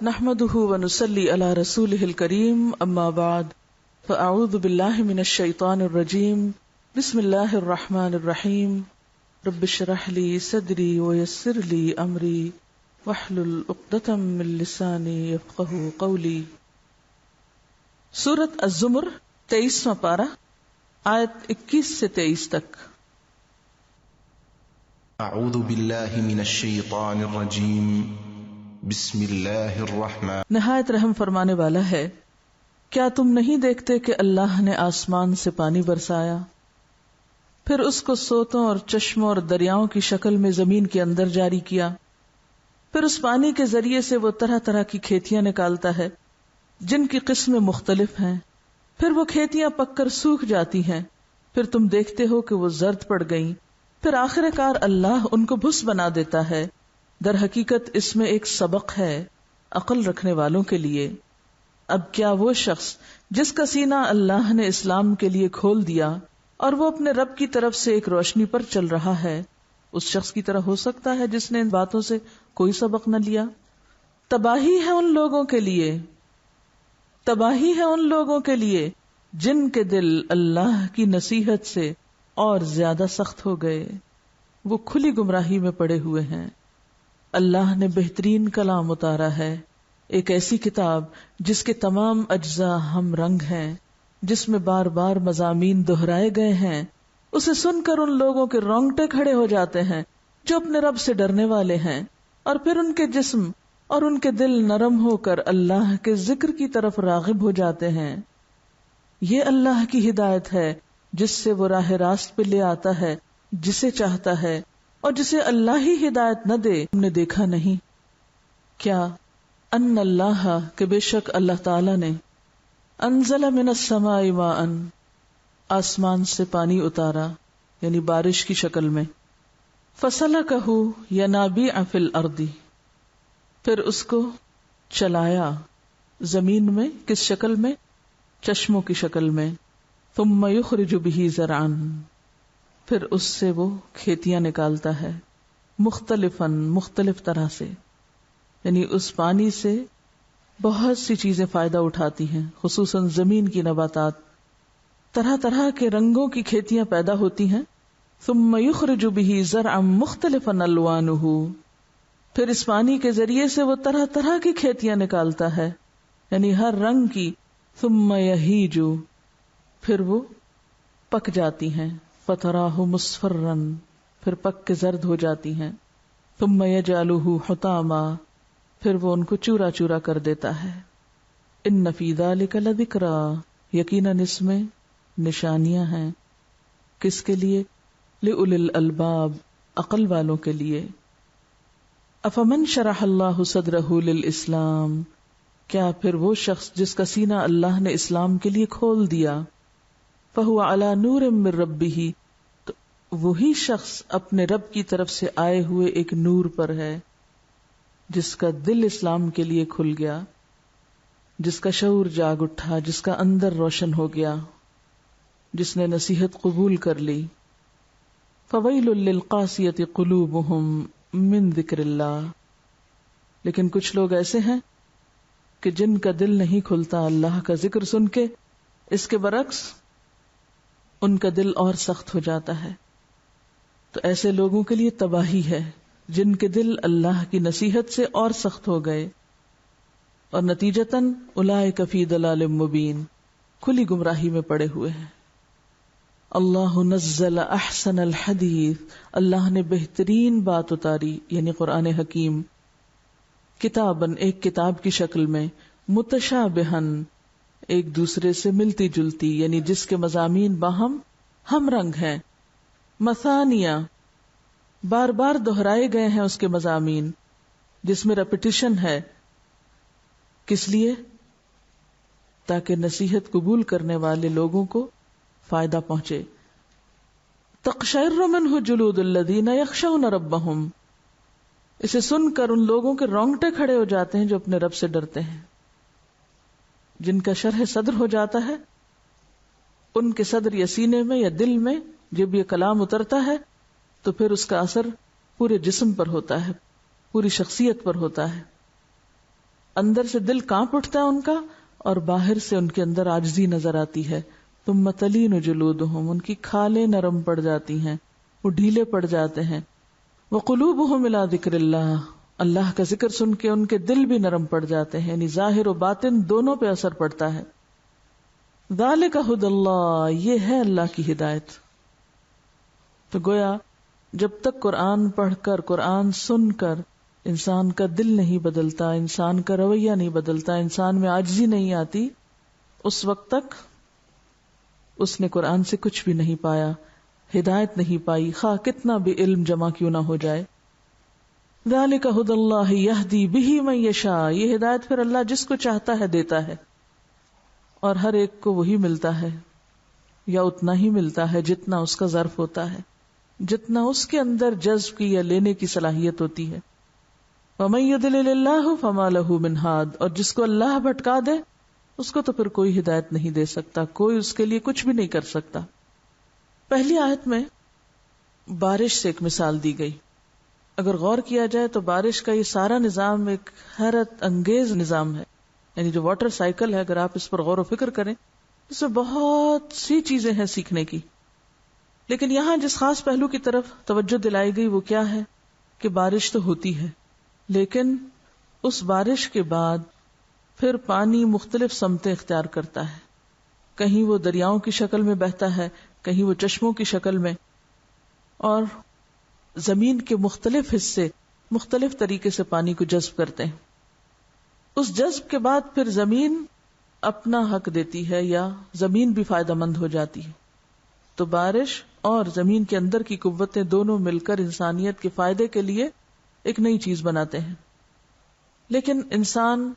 نحمده ونصلي على رسوله الكريم اما بعد فاعوذ بالله من الشيطان الرجيم بسم الله الرحمن الرحيم رب اشرح لي صدري ويسر لي امري واحلل عقدة من لساني يفقهوا قولي۔ سورۃ الزمر 23واں پارہ آیت 21 سے 23 تک۔ اعوذ باللہ من الشیطان الرجیم بسم اللہ الرحمن۔ نہایت رحم فرمانے والا ہے۔ کیا تم نہیں دیکھتے کہ اللہ نے آسمان سے پانی برسایا، پھر اس کو سوتوں اور چشموں اور دریاؤں کی شکل میں زمین کے اندر جاری کیا، پھر اس پانی کے ذریعے سے وہ طرح طرح کی کھیتیاں نکالتا ہے جن کی قسمیں مختلف ہیں، پھر وہ کھیتیاں پک کر سوکھ جاتی ہیں، پھر تم دیکھتے ہو کہ وہ زرد پڑ گئیں، پھر آخر کار اللہ ان کو بھس بنا دیتا ہے۔ در حقیقت اس میں ایک سبق ہے عقل رکھنے والوں کے لیے۔ اب کیا وہ شخص جس کا سینہ اللہ نے اسلام کے لیے کھول دیا اور وہ اپنے رب کی طرف سے ایک روشنی پر چل رہا ہے، اس شخص کی طرح ہو سکتا ہے جس نے ان باتوں سے کوئی سبق نہ لیا؟ تباہی ہے ان لوگوں کے لیے، تباہی ہے ان لوگوں کے لیے جن کے دل اللہ کی نصیحت سے اور زیادہ سخت ہو گئے، وہ کھلی گمراہی میں پڑے ہوئے ہیں۔ اللہ نے بہترین کلام اتارا ہے، ایک ایسی کتاب جس کے تمام اجزاء ہم رنگ ہیں، جس میں بار بار مضامین دہرائے گئے ہیں۔ اسے سن کر ان لوگوں کے رونگٹے کھڑے ہو جاتے ہیں جو اپنے رب سے ڈرنے والے ہیں، اور پھر ان کے جسم اور ان کے دل نرم ہو کر اللہ کے ذکر کی طرف راغب ہو جاتے ہیں۔ یہ اللہ کی ہدایت ہے جس سے وہ راہ راست پہ لے آتا ہے جسے چاہتا ہے، اور جسے اللہ ہی ہدایت نہ دے ہم نے دیکھا نہیں۔ کیا ان اللہ کہ بے شک اللہ تعالی نے انزل من السماء ماء آسمان سے پانی اتارا، یعنی بارش کی شکل میں، فسلکہ ینابیع فی الارض، پھر اس کو چلایا زمین میں، کس شکل میں؟ چشموں کی شکل میں، ثم یخرج بہ زرعا، پھر اس سے وہ کھیتیاں نکالتا ہے، مختلف طرح سے، یعنی اس پانی سے بہت سی چیزیں فائدہ اٹھاتی ہیں، خصوصاً زمین کی نباتات، طرح طرح کے رنگوں کی کھیتیاں پیدا ہوتی ہیں۔ ثم یخرج بہ زرعا مختلفا الوانہ، پھر اس پانی کے ذریعے سے وہ طرح طرح کی کھیتیاں نکالتا ہے، یعنی ہر رنگ کی۔ ثم یہیج، پھر وہ پک جاتی ہیں، فتراہ مصفرا، پھر پک کے زرد ہو جاتی ہیں۔ ثم یجعلہ حطاما، پھر وہ ان کو چورا چورا کر دیتا ہے۔ ان فی ذلک لذکری، یقیناً اس میں نشانیاں ہیں، کس کے لیے؟ لأولی الالباب، عقل والوں کے لیے۔ افمن شرح اللہ صدرہ للاسلام، کیا پھر وہ شخص جس کا سینہ اللہ نے اسلام کے لیے کھول دیا، فہو علی نور من ربہ، تو وہی شخص اپنے رب کی طرف سے آئے ہوئے ایک نور پر ہے، جس کا دل اسلام کے لیے کھل گیا، جس کا شعور جاگ اٹھا، جس کا اندر روشن ہو گیا، جس نے نصیحت قبول کر لی۔ فویل للقاسیۃ قلوبہم من ذکر اللہ، لیکن کچھ لوگ ایسے ہیں کہ جن کا دل نہیں کھلتا اللہ کا ذکر سن کے، اس کے برعکس ان کا دل اور سخت ہو جاتا ہے۔ تو ایسے لوگوں کے لیے تباہی ہے جن کے دل اللہ کی نصیحت سے اور سخت ہو گئے، اور نتیجتاً اولئک فی ضلال مبین، کھلی گمراہی میں پڑے ہوئے ہیں۔ اللہ نزل احسن الحدیث، اللہ نے بہترین بات اتاری، یعنی قرآن حکیم، کتاباً، ایک کتاب کی شکل میں، متشابہاً، ایک دوسرے سے ملتی جلتی، یعنی جس کے مضامین باہم ہم رنگ ہیں، مثانیہ، بار بار دہرائے گئے ہیں اس کے مضامین، جس میں ریپیٹیشن ہے، کس لیے؟ تاکہ نصیحت قبول کرنے والے لوگوں کو فائدہ پہنچے۔ تقشعر منہ جلود الذین یخشون ربہم، اسے سن کر ان لوگوں کے رونگٹے کھڑے ہو جاتے ہیں جو اپنے رب سے ڈرتے ہیں، جن کا شرح صدر ہو جاتا ہے، ان کے صدر یا سینے میں یا دل میں جب یہ کلام اترتا ہے تو پھر اس کا اثر پورے جسم پر ہوتا ہے، پوری شخصیت پر ہوتا ہے۔ اندر سے دل کانپ اٹھتا ہے ان کا، اور باہر سے ان کے اندر عاجزی نظر آتی ہے. ثم تلین جلودہم، ان کی کھالیں نرم پڑ جاتی ہیں، وہ ڈھیلے پڑ جاتے ہیں. وقلوبہم الی ذکر اللہ، اللہ کا ذکر سن کے ان کے دل بھی نرم پڑ جاتے ہیں، یعنی ظاہر و باطن دونوں پہ اثر پڑتا ہے. ذالک ھدی اللہ، یہ ہے اللہ کی ہدایت. تو گویا جب تک قرآن پڑھ کر، قرآن سن کر انسان کا دل نہیں بدلتا، انسان کا رویہ نہیں بدلتا، انسان میں عاجزی نہیں آتی، اس وقت تک اس نے قرآن سے کچھ بھی نہیں پایا، ہدایت نہیں پائی، خواہ کتنا بھی علم جمع کیوں نہ ہو جائے. ذالک ھدی اللہ یہدی بہ من یشاء، یہ ہدایت پھر اللہ جس کو چاہتا ہے دیتا ہے، اور ہر ایک کو وہی ملتا ہے یا اتنا ہی ملتا ہے جتنا اس کا ظرف ہوتا ہے، جتنا اس کے اندر جذب کی یا لینے کی صلاحیت ہوتی ہے. وَمَن يُضْلِلِ اللَّهُ فَمَا لَهُ مِنْ هَادٍ، اور جس کو اللہ بھٹکا دے اس کو تو پھر کوئی ہدایت نہیں دے سکتا، کوئی اس کے لیے کچھ بھی نہیں کر سکتا. پہلی آیت میں بارش سے ایک مثال دی گئی. اگر غور کیا جائے تو بارش کا یہ سارا نظام ایک حیرت انگیز نظام ہے، یعنی جو واٹر سائیکل ہے، اگر آپ اس پر غور و فکر کریں اس میں بہت سی چیزیں ہیں سیکھنے کی. لیکن یہاں جس خاص پہلو کی طرف توجہ دلائی گئی وہ کیا ہے کہ بارش تو ہوتی ہے، لیکن اس بارش کے بعد پھر پانی مختلف سمتیں اختیار کرتا ہے. کہیں وہ دریاؤں کی شکل میں بہتا ہے، کہیں وہ چشموں کی شکل میں، اور زمین کے مختلف حصے مختلف طریقے سے پانی کو جذب کرتے ہیں. اس جذب کے بعد پھر زمین اپنا حق دیتی ہے یا زمین بھی فائدہ مند ہو جاتی ہے. تو بارش اور زمین کے اندر کی قوتیں دونوں مل کر انسانیت کے فائدے کے لیے ایک نئی چیز بناتے ہیں. لیکن انسان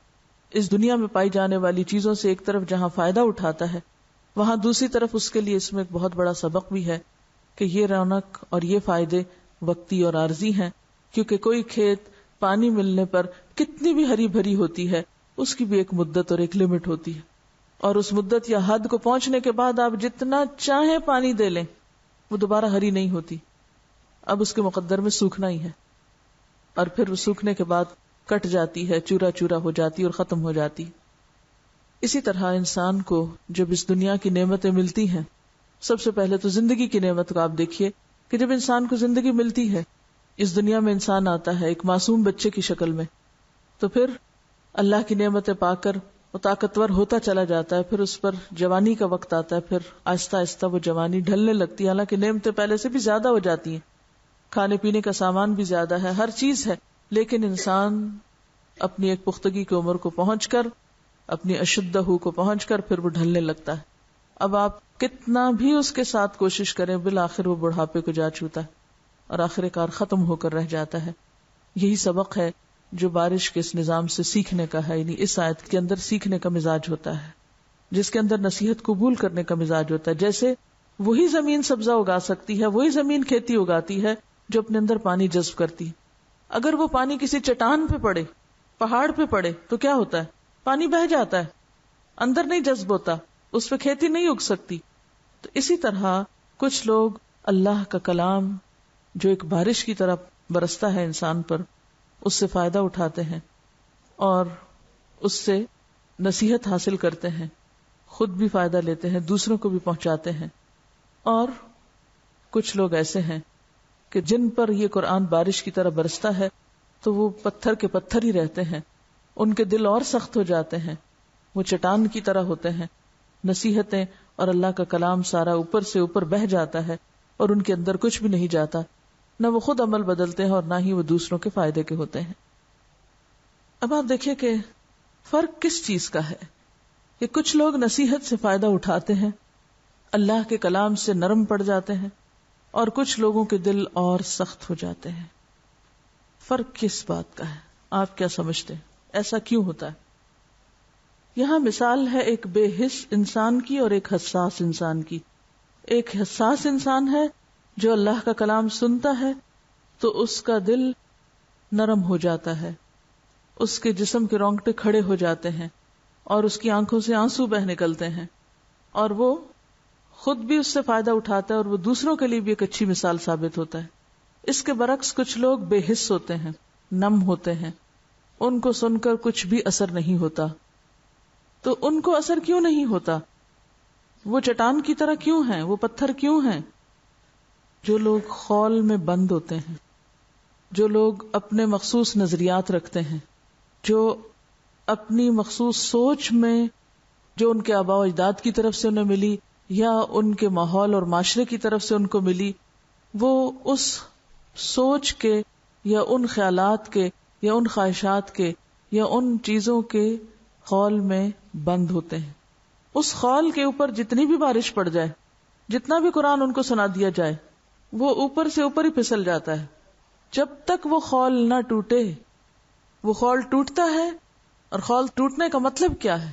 اس دنیا میں پائی جانے والی چیزوں سے ایک طرف جہاں فائدہ اٹھاتا ہے، وہاں دوسری طرف اس کے لیے اس میں ایک بہت بڑا سبق بھی ہے کہ یہ رونق اور یہ فائدے وقتی اور عارضی ہیں. کیونکہ کوئی کھیت پانی ملنے پر کتنی بھی ہری بھری ہوتی ہے، اس کی بھی ایک مدت اور ایک لمٹ ہوتی ہے، اور اس مدت یا حد کو پہنچنے کے بعد آپ جتنا چاہیں پانی دے لیں وہ دوبارہ ہری نہیں ہوتی. اب اس کے مقدر میں سوکھنا ہی ہے، اور پھر وہ سوکھنے کے بعد کٹ جاتی ہے، چورا چورا ہو جاتی اور ختم ہو جاتی. اسی طرح انسان کو جب اس دنیا کی نعمتیں ملتی ہیں، سب سے پہلے تو زندگی کی نعمت کو آپ دیکھیے کہ جب انسان کو زندگی ملتی ہے، اس دنیا میں انسان آتا ہے ایک معصوم بچے کی شکل میں، تو پھر اللہ کی نعمتیں پا کر وہ طاقتور ہوتا چلا جاتا ہے. پھر اس پر جوانی کا وقت آتا ہے، پھر آہستہ آہستہ وہ جوانی ڈھلنے لگتی ہے. حالانکہ نعمتیں پہلے سے بھی زیادہ ہو جاتی ہیں، کھانے پینے کا سامان بھی زیادہ ہے، ہر چیز ہے، لیکن انسان اپنی ایک پختگی کی عمر کو پہنچ کر، اپنی اشدہ کو پہنچ کر پھر وہ ڈھلنے لگتا ہے. اب آپ کتنا بھی اس کے ساتھ کوشش کریں، بالآخر وہ بڑھاپے کو جا چھوتا ہے اور آخر کار ختم ہو کر رہ جاتا ہے. یہی سبق ہے جو بارش کے اس نظام سے سیکھنے کا ہے. یعنی اس آیت کے اندر سیکھنے کا مزاج ہوتا ہے، جس کے اندر نصیحت قبول کرنے کا مزاج ہوتا ہے. جیسے وہی زمین سبزہ اگا سکتی ہے، وہی زمین کھیتی اگاتی ہے جو اپنے اندر پانی جذب کرتی ہے. اگر وہ پانی کسی چٹان پہ پڑے، پہاڑ پہ پڑے تو کیا ہوتا ہے؟ پانی بہہ جاتا ہے، اندر نہیں جذب ہوتا، اس پہ کھیتی نہیں اگ سکتی. تو اسی طرح کچھ لوگ اللہ کا کلام جو ایک بارش کی طرح برستا ہے انسان پر، اس سے فائدہ اٹھاتے ہیں اور اس سے نصیحت حاصل کرتے ہیں، خود بھی فائدہ لیتے ہیں، دوسروں کو بھی پہنچاتے ہیں. اور کچھ لوگ ایسے ہیں کہ جن پر یہ قرآن بارش کی طرح برستا ہے تو وہ پتھر کے پتھر ہی رہتے ہیں، ان کے دل اور سخت ہو جاتے ہیں، وہ چٹان کی طرح ہوتے ہیں. نصیحتیں اور اللہ کا کلام سارا اوپر سے اوپر بہہ جاتا ہے اور ان کے اندر کچھ بھی نہیں جاتا، نہ وہ خود عمل بدلتے ہیں اور نہ ہی وہ دوسروں کے فائدے کے ہوتے ہیں. اب آپ دیکھیں کہ فرق کس چیز کا ہے کہ کچھ لوگ نصیحت سے فائدہ اٹھاتے ہیں، اللہ کے کلام سے نرم پڑ جاتے ہیں، اور کچھ لوگوں کے دل اور سخت ہو جاتے ہیں. فرق کس بات کا ہے؟ آپ کیا سمجھتے ہیں؟ ایسا کیوں ہوتا ہے؟ یہاں مثال ہے ایک بے حس انسان کی اور ایک حساس انسان کی. ایک حساس انسان ہے جو اللہ کا کلام سنتا ہے تو اس کا دل نرم ہو جاتا ہے، اس کے جسم کے رونگٹے کھڑے ہو جاتے ہیں اور اس کی آنکھوں سے آنسو بہ نکلتے ہیں، اور وہ خود بھی اس سے فائدہ اٹھاتا ہے اور وہ دوسروں کے لیے بھی ایک اچھی مثال ثابت ہوتا ہے. اس کے برعکس کچھ لوگ بے حس ہوتے ہیں، نم ہوتے ہیں، ان کو سن کر کچھ بھی اثر نہیں ہوتا. تو ان کو اثر کیوں نہیں ہوتا؟ وہ چٹان کی طرح کیوں ہیں؟ وہ پتھر کیوں ہیں؟ جو لوگ خول میں بند ہوتے ہیں، جو لوگ اپنے مخصوص نظریات رکھتے ہیں، جو اپنی مخصوص سوچ میں جو ان کے آباء و اجداد کی طرف سے انہیں ملی یا ان کے ماحول اور معاشرے کی طرف سے ان کو ملی، وہ اس سوچ کے یا ان خیالات کے یا ان خواہشات کے یا ان چیزوں کے خول میں بند ہوتے ہیں. اس خول کے اوپر جتنی بھی بارش پڑ جائے، جتنا بھی قرآن ان کو سنا دیا جائے، وہ اوپر سے اوپر ہی پھسل جاتا ہے. جب تک وہ خول نہ ٹوٹے. وہ خول ٹوٹتا ہے، اور خول ٹوٹنے کا مطلب کیا ہے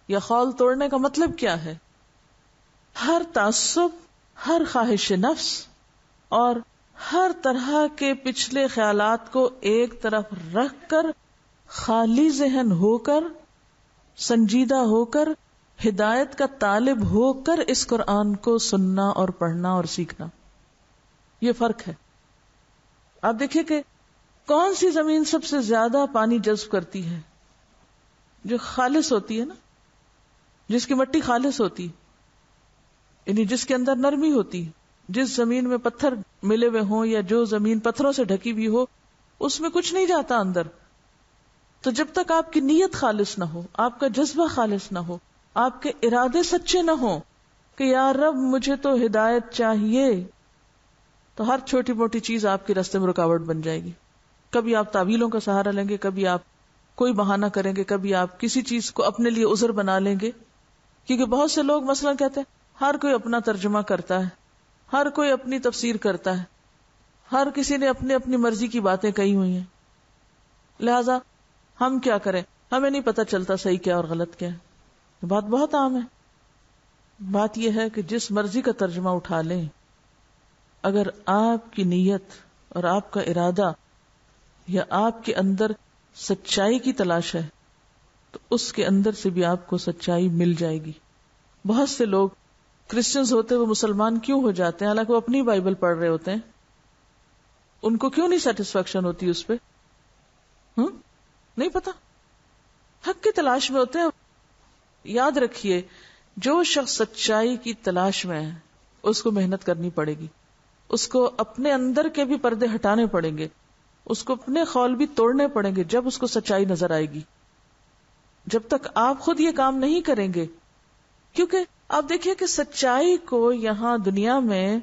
یا خول توڑنے کا مطلب کیا ہے؟ ہر تعصب، ہر خواہش نفس اور ہر طرح کے پچھلے خیالات کو ایک طرف رکھ کر خالی ذہن ہو کر، سنجیدہ ہو کر، ہدایت کا طالب ہو کر اس قرآن کو سننا اور پڑھنا اور سیکھنا. یہ فرق ہے. آپ دیکھیں کہ کون سی زمین سب سے زیادہ پانی جذب کرتی ہے؟ جو خالص ہوتی ہے نا، جس کی مٹی خالص ہوتی، یعنی جس کے اندر نرمی ہوتی. جس زمین میں پتھر ملے ہوئے ہوں یا جو زمین پتھروں سے ڈھکی ہوئی ہو، اس میں کچھ نہیں جاتا اندر. تو جب تک آپ کی نیت خالص نہ ہو، آپ کا جذبہ خالص نہ ہو، آپ کے ارادے سچے نہ ہوں کہ یا رب مجھے تو ہدایت چاہیے، تو ہر چھوٹی موٹی چیز آپ کے راستے میں رکاوٹ بن جائے گی. کبھی آپ تعویلوں کا سہارا لیں گے، کبھی آپ کوئی بہانہ کریں گے، کبھی آپ کسی چیز کو اپنے لیے عذر بنا لیں گے. کیونکہ بہت سے لوگ مثلا کہتے ہیں ہر کوئی اپنا ترجمہ کرتا ہے، ہر کوئی اپنی تفسیر کرتا ہے، ہر کسی نے اپنی اپنی مرضی کی باتیں کہی ہوئی ہیں، لہذا ہم کیا کریں؟ ہمیں نہیں پتہ چلتا صحیح کیا اور غلط کیا ہے. بات بہت عام ہے. بات یہ ہے کہ جس مرضی کا ترجمہ اٹھا لیں، اگر آپ کی نیت اور آپ کا ارادہ یا آپ کے اندر سچائی کی تلاش ہے تو اس کے اندر سے بھی آپ کو سچائی مل جائے گی. بہت سے لوگ کرسچنز ہوتے ہوئے مسلمان کیوں ہو جاتے ہیں حالانکہ وہ اپنی بائبل پڑھ رہے ہوتے ہیں؟ ان کو کیوں نہیں سیٹسفیکشن ہوتی اس پہ؟ نہیں پتا. حق کی تلاش میں ہوتے ہیں. یاد رکھیے، جو شخص سچائی کی تلاش میں ہے اس کو محنت کرنی پڑے گی، اس کو اپنے اندر کے بھی پردے ہٹانے پڑیں گے، اس کو اپنے خول بھی توڑنے پڑیں گے جب اس کو سچائی نظر آئے گی. جب تک آپ خود یہ کام نہیں کریں گے، کیونکہ آپ دیکھیے کہ سچائی کو یہاں دنیا میں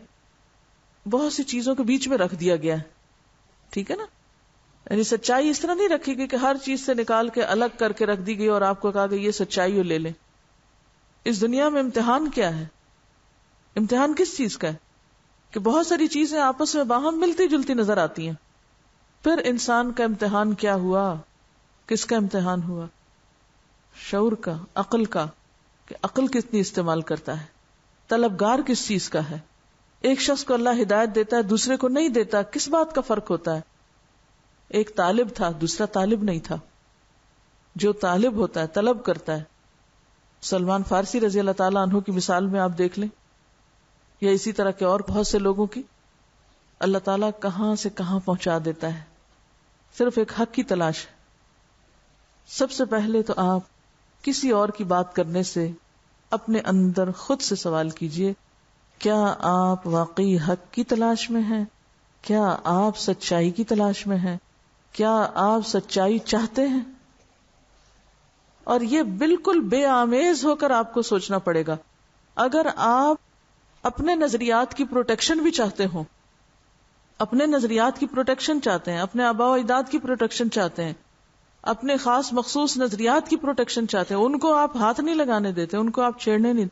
بہت سی چیزوں کے بیچ میں رکھ دیا گیا ہے. ٹھیک ہے نا؟ یعنی سچائی اس طرح نہیں رکھی گئی کہ ہر چیز سے نکال کے الگ کر کے رکھ دی گئی اور آپ کو کہا کہ یہ سچائی ہو لے لیں. اس دنیا میں امتحان کیا ہے؟ امتحان کس چیز کا ہے؟ کہ بہت ساری چیزیں آپس میں باہم ملتی جلتی نظر آتی ہیں. پھر انسان کا امتحان کیا ہوا؟ کس کا امتحان ہوا؟ شعور کا، عقل کا، کہ عقل کتنی استعمال کرتا ہے. طلبگار کس چیز کا ہے؟ ایک شخص کو اللہ ہدایت دیتا ہے، دوسرے کو نہیں دیتا. کس بات کا فرق ہوتا ہے؟ ایک طالب تھا، دوسرا طالب نہیں تھا. جو طالب ہوتا ہے، طلب کرتا ہے. سلمان فارسی رضی اللہ تعالیٰ عنہ کی مثال میں آپ دیکھ لیں، یا اسی طرح کے اور بہت سے لوگوں کی، اللہ تعالیٰ کہاں سے کہاں پہنچا دیتا ہے. صرف ایک حق کی تلاش ہے. سب سے پہلے تو آپ کسی اور کی بات کرنے سے اپنے اندر خود سے سوال کیجئے، کیا آپ واقعی حق کی تلاش میں ہیں؟ کیا آپ سچائی کی تلاش میں ہیں؟ کیا آپ سچائی چاہتے ہیں؟ اور یہ بالکل بے آمیز ہو کر آپ کو سوچنا پڑے گا. اگر آپ اپنے نظریات کی پروٹیکشن بھی چاہتے ہوں، اپنے نظریات کی پروٹیکشن چاہتے ہیں، اپنے آباء و اجداد کی پروٹیکشن چاہتے ہیں، اپنے خاص مخصوص نظریات کی پروٹیکشن چاہتے ہیں، ان کو آپ ہاتھ نہیں لگانے دیتے، ان کو آپ چھیڑنے نہیں.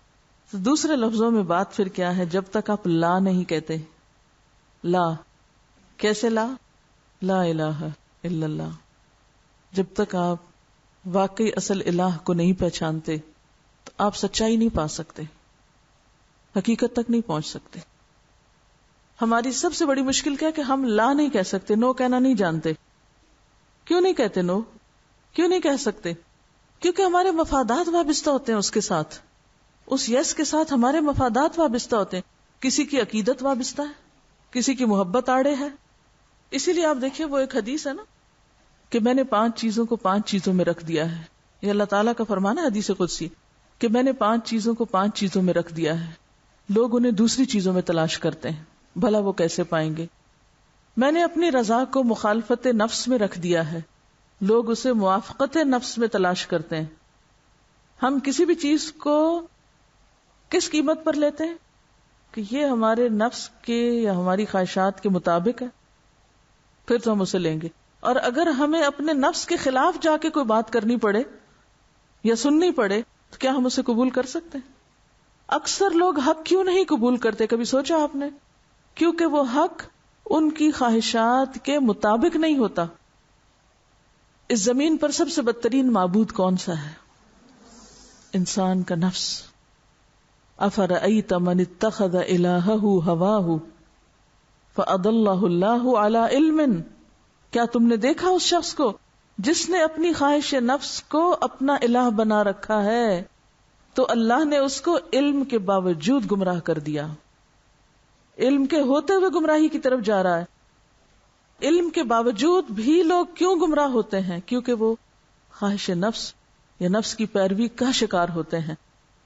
تو دوسرے لفظوں میں بات پھر کیا ہے؟ جب تک آپ لا نہیں کہتے. لا کیسے؟ لا الہ الا اللہ. جب تک آپ واقعی اصل الہ کو نہیں پہچانتے تو آپ سچائی نہیں پا سکتے، حقیقت تک نہیں پہنچ سکتے. ہماری سب سے بڑی مشکل کیا ہے کہ ہم لا نہیں کہہ سکتے، نو کہنا نہیں جانتے. کیوں نہیں کہتے نو؟ کیوں نہیں کہہ سکتے؟ کیونکہ ہمارے مفادات وابستہ ہوتے ہیں اس کے ساتھ. اس یس کے ساتھ ہمارے مفادات وابستہ ہوتے ہیں. کسی کی عقیدت وابستہ ہے، کسی کی محبت آڑے ہے. اسی لیے آپ دیکھیں وہ ایک حدیث ہے نا کہ میں نے 5 چیزوں کو 5 چیزوں میں رکھ دیا ہے. یہ اللہ تعالیٰ کا فرمان ہے حدیث قدسی کہ میں نے 5 چیزوں کو 5 چیزوں میں رکھ دیا ہے. لوگ انہیں دوسری چیزوں میں تلاش کرتے ہیں, بھلا وہ کیسے پائیں گے. میں نے اپنی رضا کو مخالفت نفس میں رکھ دیا ہے, لوگ اسے موافقت نفس میں تلاش کرتے ہیں. ہم کسی بھی چیز کو کس قیمت پر لیتے ہیں کہ یہ ہمارے نفس کے یا ہماری خواہشات کے مطابق ہے, پھر تو ہم اسے لیں گے. اور اگر ہمیں اپنے نفس کے خلاف جا کے کوئی بات کرنی پڑے یا سننی پڑے تو کیا ہم اسے قبول کر سکتے ہیں؟ اکثر لوگ حق کیوں نہیں قبول کرتے, کبھی سوچا آپ نے؟ کیونکہ وہ حق ان کی خواہشات کے مطابق نہیں ہوتا. اس زمین پر سب سے بدترین معبود کون سا ہے؟ انسان کا نفس. افرأیت من اتخذ الہہ ہواہ فاضلہ اللہ علی علم. کیا تم نے دیکھا اس شخص کو جس نے اپنی خواہش نفس کو اپنا الہ بنا رکھا ہے تو اللہ نے اس کو علم کے باوجود گمراہ کر دیا. علم کے ہوتے ہوئے گمراہی کی طرف جا رہا ہے. علم کے باوجود بھی لوگ کیوں گمراہ ہوتے ہیں؟ کیونکہ وہ خواہش نفس یا نفس کی پیروی کا شکار ہوتے ہیں.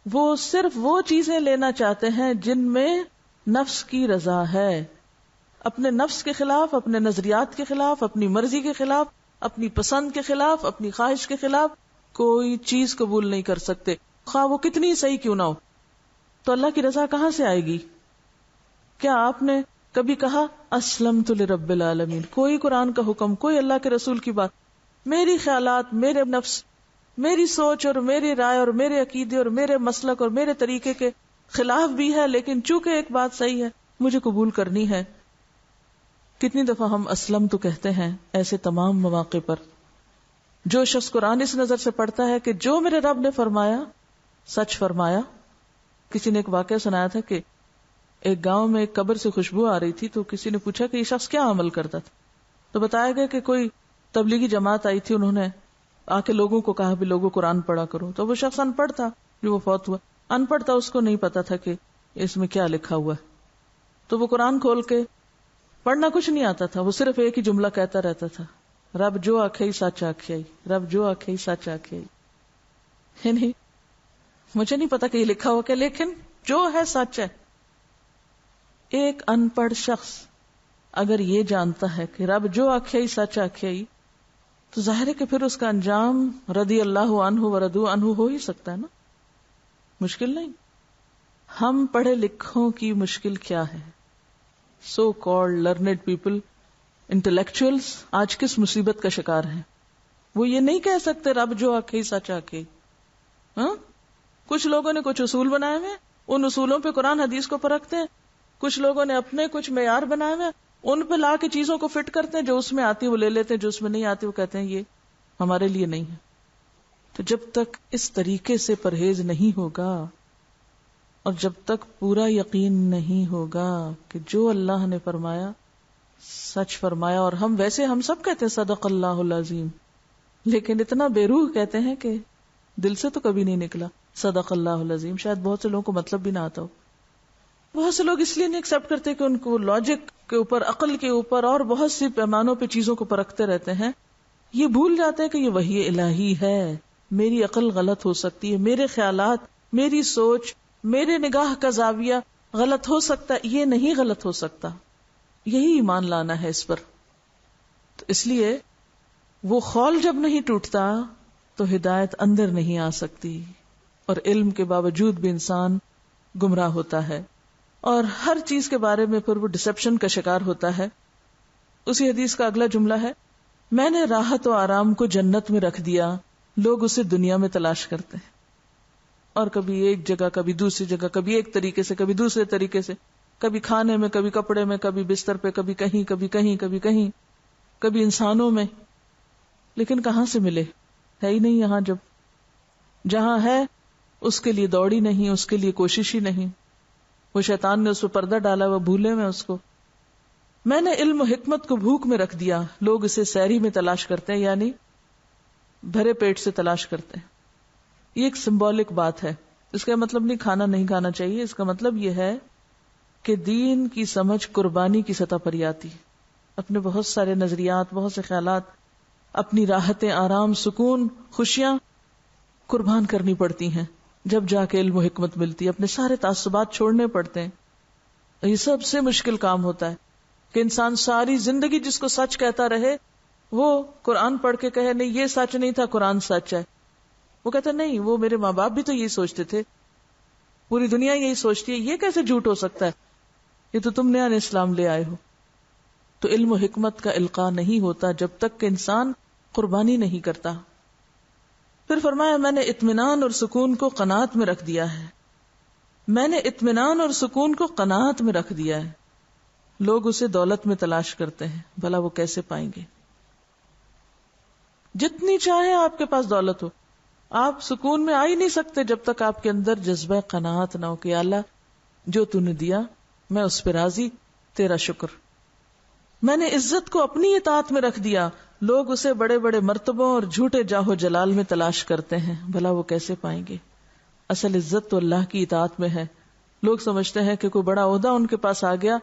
وہ صرف وہ چیزیں لینا چاہتے ہیں جن میں نفس کی رضا ہے. اپنے نفس کے خلاف, اپنے نظریات کے خلاف, اپنی مرضی کے خلاف, اپنی پسند کے خلاف, اپنی خواہش کے خلاف کوئی چیز قبول نہیں کر سکتے, خواہ وہ کتنی صحیح کیوں نہ ہو. تو اللہ کی رضا کہاں سے آئے گی؟ کیا آپ نے کبھی کہا اسلمت لرب العالمین؟ کوئی قرآن کا حکم, کوئی اللہ کے رسول کی بات, میری خیالات, میرے نفس, میری سوچ اور میری رائے اور میرے عقیدے اور میرے مسلک اور میرے طریقے کے خلاف بھی ہے, لیکن چونکہ ایک بات صحیح ہے مجھے قبول کرنی ہے. کتنی دفعہ ہم اسلم تو کہتے ہیں ایسے تمام مواقع پر. جو شخص قرآن اس نظر سے پڑھتا ہے کہ جو میرے رب نے فرمایا سچ فرمایا. کسی نے ایک واقعہ سنایا تھا کہ ایک گاؤں میں ایک قبر سے خوشبو آ رہی تھی, تو کسی نے پوچھا کہ یہ شخص کیا عمل کرتا تھا, تو بتایا گیا کہ کوئی تبلیغی جماعت آئی تھی, انہوں نے آ کے لوگوں کو کہا بھی لوگوں قرآن پڑھا کرو. تو وہ شخص ان پڑھ تھا جو وہ فوت ہوا, ان پڑھ تھا, اس کو نہیں پتا تھا کہ اس میں کیا لکھا ہوا ہے. تو وہ قرآن کھول کے پڑھنا کچھ نہیں آتا تھا, وہ صرف ایک ہی جملہ کہتا رہتا تھا, رب جو آکھے سچ آکھے, رب جو آکھے سچ آکھے. نہیں, مجھے نہیں پتا کہ یہ لکھا ہوا کیا, لیکن جو ہے سچ ہے. ایک ان پڑھ شخص اگر یہ جانتا ہے کہ رب جو آکھے سچ آکھے, تو ظاہر ہے کہ پھر اس کا انجام رضی اللہ عنہ ورضوا عنہ ہو ہی سکتا ہے نا. مشکل نہیں. ہم پڑھے لکھوں کی مشکل کیا ہے؟ So called learned people, intellectuals آج کس مصیبت کا شکار ہیں؟ وہ یہ نہیں کہہ سکتے رب جو آکھے سچ آکھے. کچھ لوگوں نے کچھ اصول بنائے ہوئے, ان اصولوں پہ قرآن حدیث کو پرکھتے ہیں. کچھ لوگوں نے اپنے کچھ معیار بنائے ہوئے, ان پہ لا کے چیزوں کو فٹ کرتے ہیں, جو اس میں آتی وہ لے لیتے ہیں, جو اس میں نہیں آتی وہ کہتے ہیں یہ ہمارے لیے نہیں ہے. تو جب تک اس طریقے سے پرہیز نہیں ہوگا اور جب تک پورا یقین نہیں ہوگا کہ جو اللہ نے فرمایا سچ فرمایا, اور ہم سب کہتے ہیں صدق اللہ العظیم, لیکن اتنا بے روح کہتے ہیں کہ دل سے تو کبھی نہیں نکلا صدق اللہ العظیم. شاید بہت سے لوگوں کو مطلب بھی نہ آتا ہو. بہت سے لوگ اس لیے نہیں ایکسپٹ کرتے کہ ان کو لاجک کے اوپر, عقل کے اوپر اور بہت سی پیمانوں پہ چیزوں کو پرکھتے رہتے ہیں. یہ بھول جاتے ہیں کہ یہ وحی الہی ہے. میری عقل غلط ہو سکتی ہے, میرے خیالات, میری سوچ, میرے نگاہ کا زاویہ غلط ہو سکتا ہے, یہ نہیں غلط ہو سکتا. یہی ایمان لانا ہے اس پر. تو اس لیے وہ خول جب نہیں ٹوٹتا تو ہدایت اندر نہیں آ سکتی, اور علم کے باوجود بھی انسان گمراہ ہوتا ہے, اور ہر چیز کے بارے میں پھر وہ ڈسپشن کا شکار ہوتا ہے. اسی حدیث کا اگلا جملہ ہے, میں نے راحت و آرام کو جنت میں رکھ دیا, لوگ اسے دنیا میں تلاش کرتے ہیں. اور کبھی ایک جگہ, کبھی دوسری جگہ, کبھی ایک طریقے سے, کبھی دوسرے طریقے سے, کبھی کھانے میں, کبھی کپڑے میں, کبھی بستر پہ, کبھی کہیں, کبھی کہیں, کبھی کہیں, کبھی انسانوں میں. لیکن کہاں سے ملے؟ ہے ہی نہیں یہاں. جب جہاں ہے اس کے لیے دوڑی نہیں, اس کے لیے کوشش ہی نہیں. وہ شیطان نے اس پہ پردہ ڈالا, وہ بھولے میں اس کو. میں نے علم و حکمت کو بھوک میں رکھ دیا, لوگ اسے سحری میں تلاش کرتے ہیں, یعنی بھرے پیٹ سے تلاش کرتے ہیں. یہ ایک سمبولک بات ہے. اس کا مطلب نہیں کھانا نہیں کھانا چاہیے, اس کا مطلب یہ ہے کہ دین کی سمجھ قربانی کی سطح پر ہی آتی ہے. اپنے بہت سارے نظریات, بہت سے خیالات اپنی راحتیں، آرام، سکون، خوشیاں قربان کرنی پڑتی ہیں، جب جا کے علم و حکمت ملتی ہے، اپنے سارے تعصبات چھوڑنے پڑتے ہیں۔ یہ سب سے مشکل کام ہوتا ہے کہ انسان ساری زندگی جس کو سچ کہتا رہے وہ قرآن پڑھ کے کہے نہیں یہ سچ نہیں تھا، قرآن سچ ہے۔ وہ کہتا نہیں، وہ میرے ماں باپ بھی تو یہی سوچتے تھے، پوری دنیا یہی سوچتی ہے، یہ کیسے جھوٹ ہو سکتا ہے، یہ تو تم نیا اسلام لے آئے ہو۔ تو علم و حکمت کا القاء نہیں ہوتا جب تک کہ انسان قربانی نہیں کرتا۔ پھر فرمایا میں نے اطمینان اور سکون کو قناعت میں رکھ دیا ہے، میں نے اطمینان اور سکون کو قناعت میں رکھ دیا ہے۔ لوگ اسے دولت میں تلاش کرتے ہیں، بھلا وہ کیسے پائیں گے؟ جتنی چاہے آپ کے پاس دولت ہو، آپ سکون میں آ ہی نہیں سکتے جب تک آپ کے اندر جذبہ قناعت نہ ہو کہ اللہ جو تو نے دیا میں اس پہ راضی، تیرا شکر۔ میں نے عزت کو اپنی اطاعت میں رکھ دیا، لوگ اسے بڑے بڑے مرتبوں اور جھوٹے جاہو جلال میں تلاش کرتے ہیں، بھلا وہ کیسے پائیں گے؟ اصل عزت تو اللہ کی اطاعت میں ہے۔ لوگ سمجھتے ہیں کہ کوئی بڑا عہدہ ان کے پاس آ گیا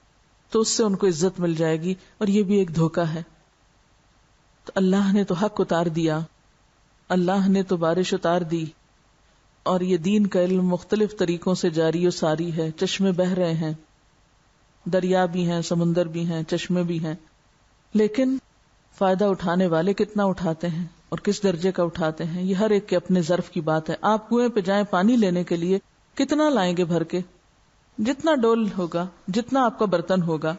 تو اس سے ان کو عزت مل جائے گی، اور یہ بھی ایک دھوکہ ہے۔ تو اللہ نے تو حق اتار دیا، اللہ نے تو بارش اتار دی، اور یہ دین کا علم مختلف طریقوں سے جاری و ساری ہے، چشمے بہہ رہے ہیں، دریا بھی ہیں، سمندر بھی ہیں، چشمے بھی ہیں، لیکن فائدہ اٹھانے والے کتنا اٹھاتے ہیں اور کس درجے کا اٹھاتے ہیں، یہ ہر ایک کے اپنے ظرف کی بات ہے۔ آپ کنویں پہ جائیں پانی لینے کے لیے، کتنا لائیں گے بھر کے؟ جتنا ڈول ہوگا، جتنا آپ کا برتن ہوگا۔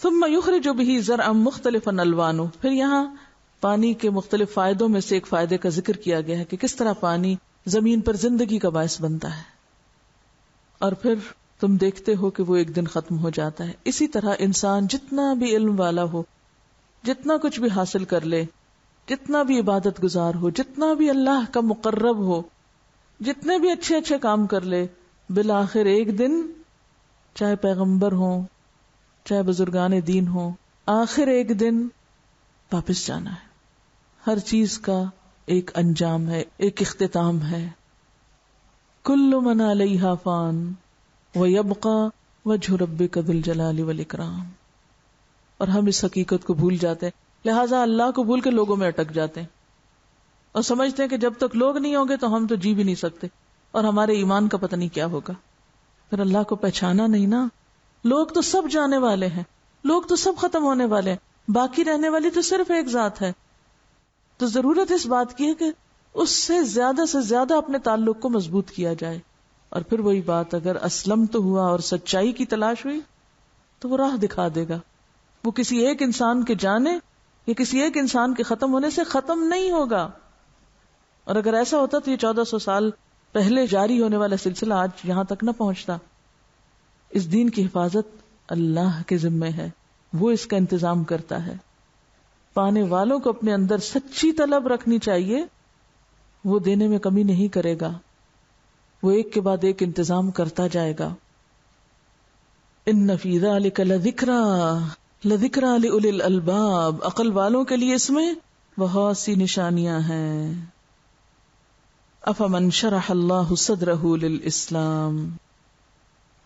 ثم یخرج به زرعا مختلفا الوانه، پھر یہاں پانی کے مختلف فائدوں میں سے ایک فائدے کا ذکر کیا گیا ہے کہ کس طرح پانی زمین پر زندگی کا باعث بنتا ہے، اور پھر تم دیکھتے ہو کہ وہ ایک دن ختم ہو جاتا ہے۔ اسی طرح انسان جتنا بھی علم والا ہو، جتنا کچھ بھی حاصل کر لے، جتنا بھی عبادت گزار ہو، جتنا بھی اللہ کا مقرب ہو، جتنے بھی اچھے اچھے کام کر لے، بالآخر ایک دن چاہے پیغمبر ہوں، چاہے بزرگان دین ہوں، آخر ایک دن واپس جانا ہے۔ ہر چیز کا ایک انجام ہے، ایک اختتام ہے۔ کل من علیہا فان ویبقی وجہ ربک ذو الجلال والاکرام۔ اور ہم اس حقیقت کو بھول جاتے ہیں، لہٰذا اللہ کو بھول کے لوگوں میں اٹک جاتے ہیں اور سمجھتے ہیں کہ جب تک لوگ نہیں ہوں گے تو ہم تو جی بھی نہیں سکتے، اور ہمارے ایمان کا پتہ نہیں کیا ہوگا۔ پھر اللہ کو پہچانا نہیں نا۔ لوگ تو سب جانے والے ہیں، لوگ تو سب ختم ہونے والے ہیں، باقی رہنے والی تو صرف ایک ذات ہے۔ تو ضرورت اس بات کی ہے کہ اس سے زیادہ اپنے تعلق کو مضبوط کیا جائے۔ اور پھر وہی بات، اگر اسلم تو ہوا اور سچائی کی تلاش ہوئی تو وہ راہ دکھا دے گا۔ وہ کسی ایک انسان کے جانے یا کسی ایک انسان کے ختم ہونے سے ختم نہیں ہوگا۔ اور اگر ایسا ہوتا تو یہ 1400 سال پہلے جاری ہونے والا سلسلہ آج یہاں تک نہ پہنچتا۔ اس دین کی حفاظت اللہ کے ذمے ہے، وہ اس کا انتظام کرتا ہے۔ پانے والوں کو اپنے اندر سچی طلب رکھنی چاہیے، وہ دینے میں کمی نہیں کرے گا، وہ ایک کے بعد ایک انتظام کرتا جائے گا۔ ان فی ذلک لذکریٰ لأولی الالباب، عقل والوں کے لیے اس میں بہت سی نشانیاں ہیں۔ افمن شرح اللہ صدرہ للاسلام،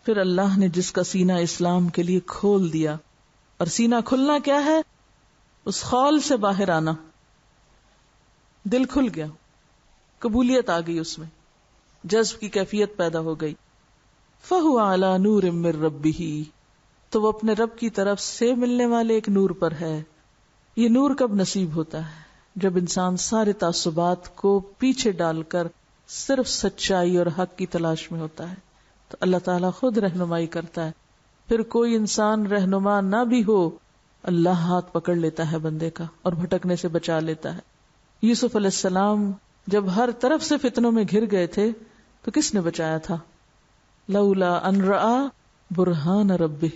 پھر اللہ نے جس کا سینہ اسلام کے لیے کھول دیا، اور سینہ کھلنا کیا ہے؟ اس خول سے باہر آنا، دل کھل گیا، قبولیت آ گئی، اس میں جذب کی کیفیت پیدا ہو گئی۔ فَهُوَ عَلَى نُورٍ مِّن رَبِّهِ، تو وہ اپنے رب کی طرف سے ملنے والے ایک نور پر ہے۔ یہ نور کب نصیب ہوتا ہے؟ جب انسان سارے تعصبات کو پیچھے ڈال کر صرف سچائی اور حق کی تلاش میں ہوتا ہے، تو اللہ تعالیٰ خود رہنمائی کرتا ہے۔ پھر کوئی انسان رہنما نہ بھی ہو، اللہ ہاتھ پکڑ لیتا ہے بندے کا اور بھٹکنے سے بچا لیتا ہے۔ یوسف علیہ السلام جب ہر طرف سے فتنوں میں گھر گئے تھے تو کس نے بچایا تھا؟ لولا ان رآ برہان ربہ،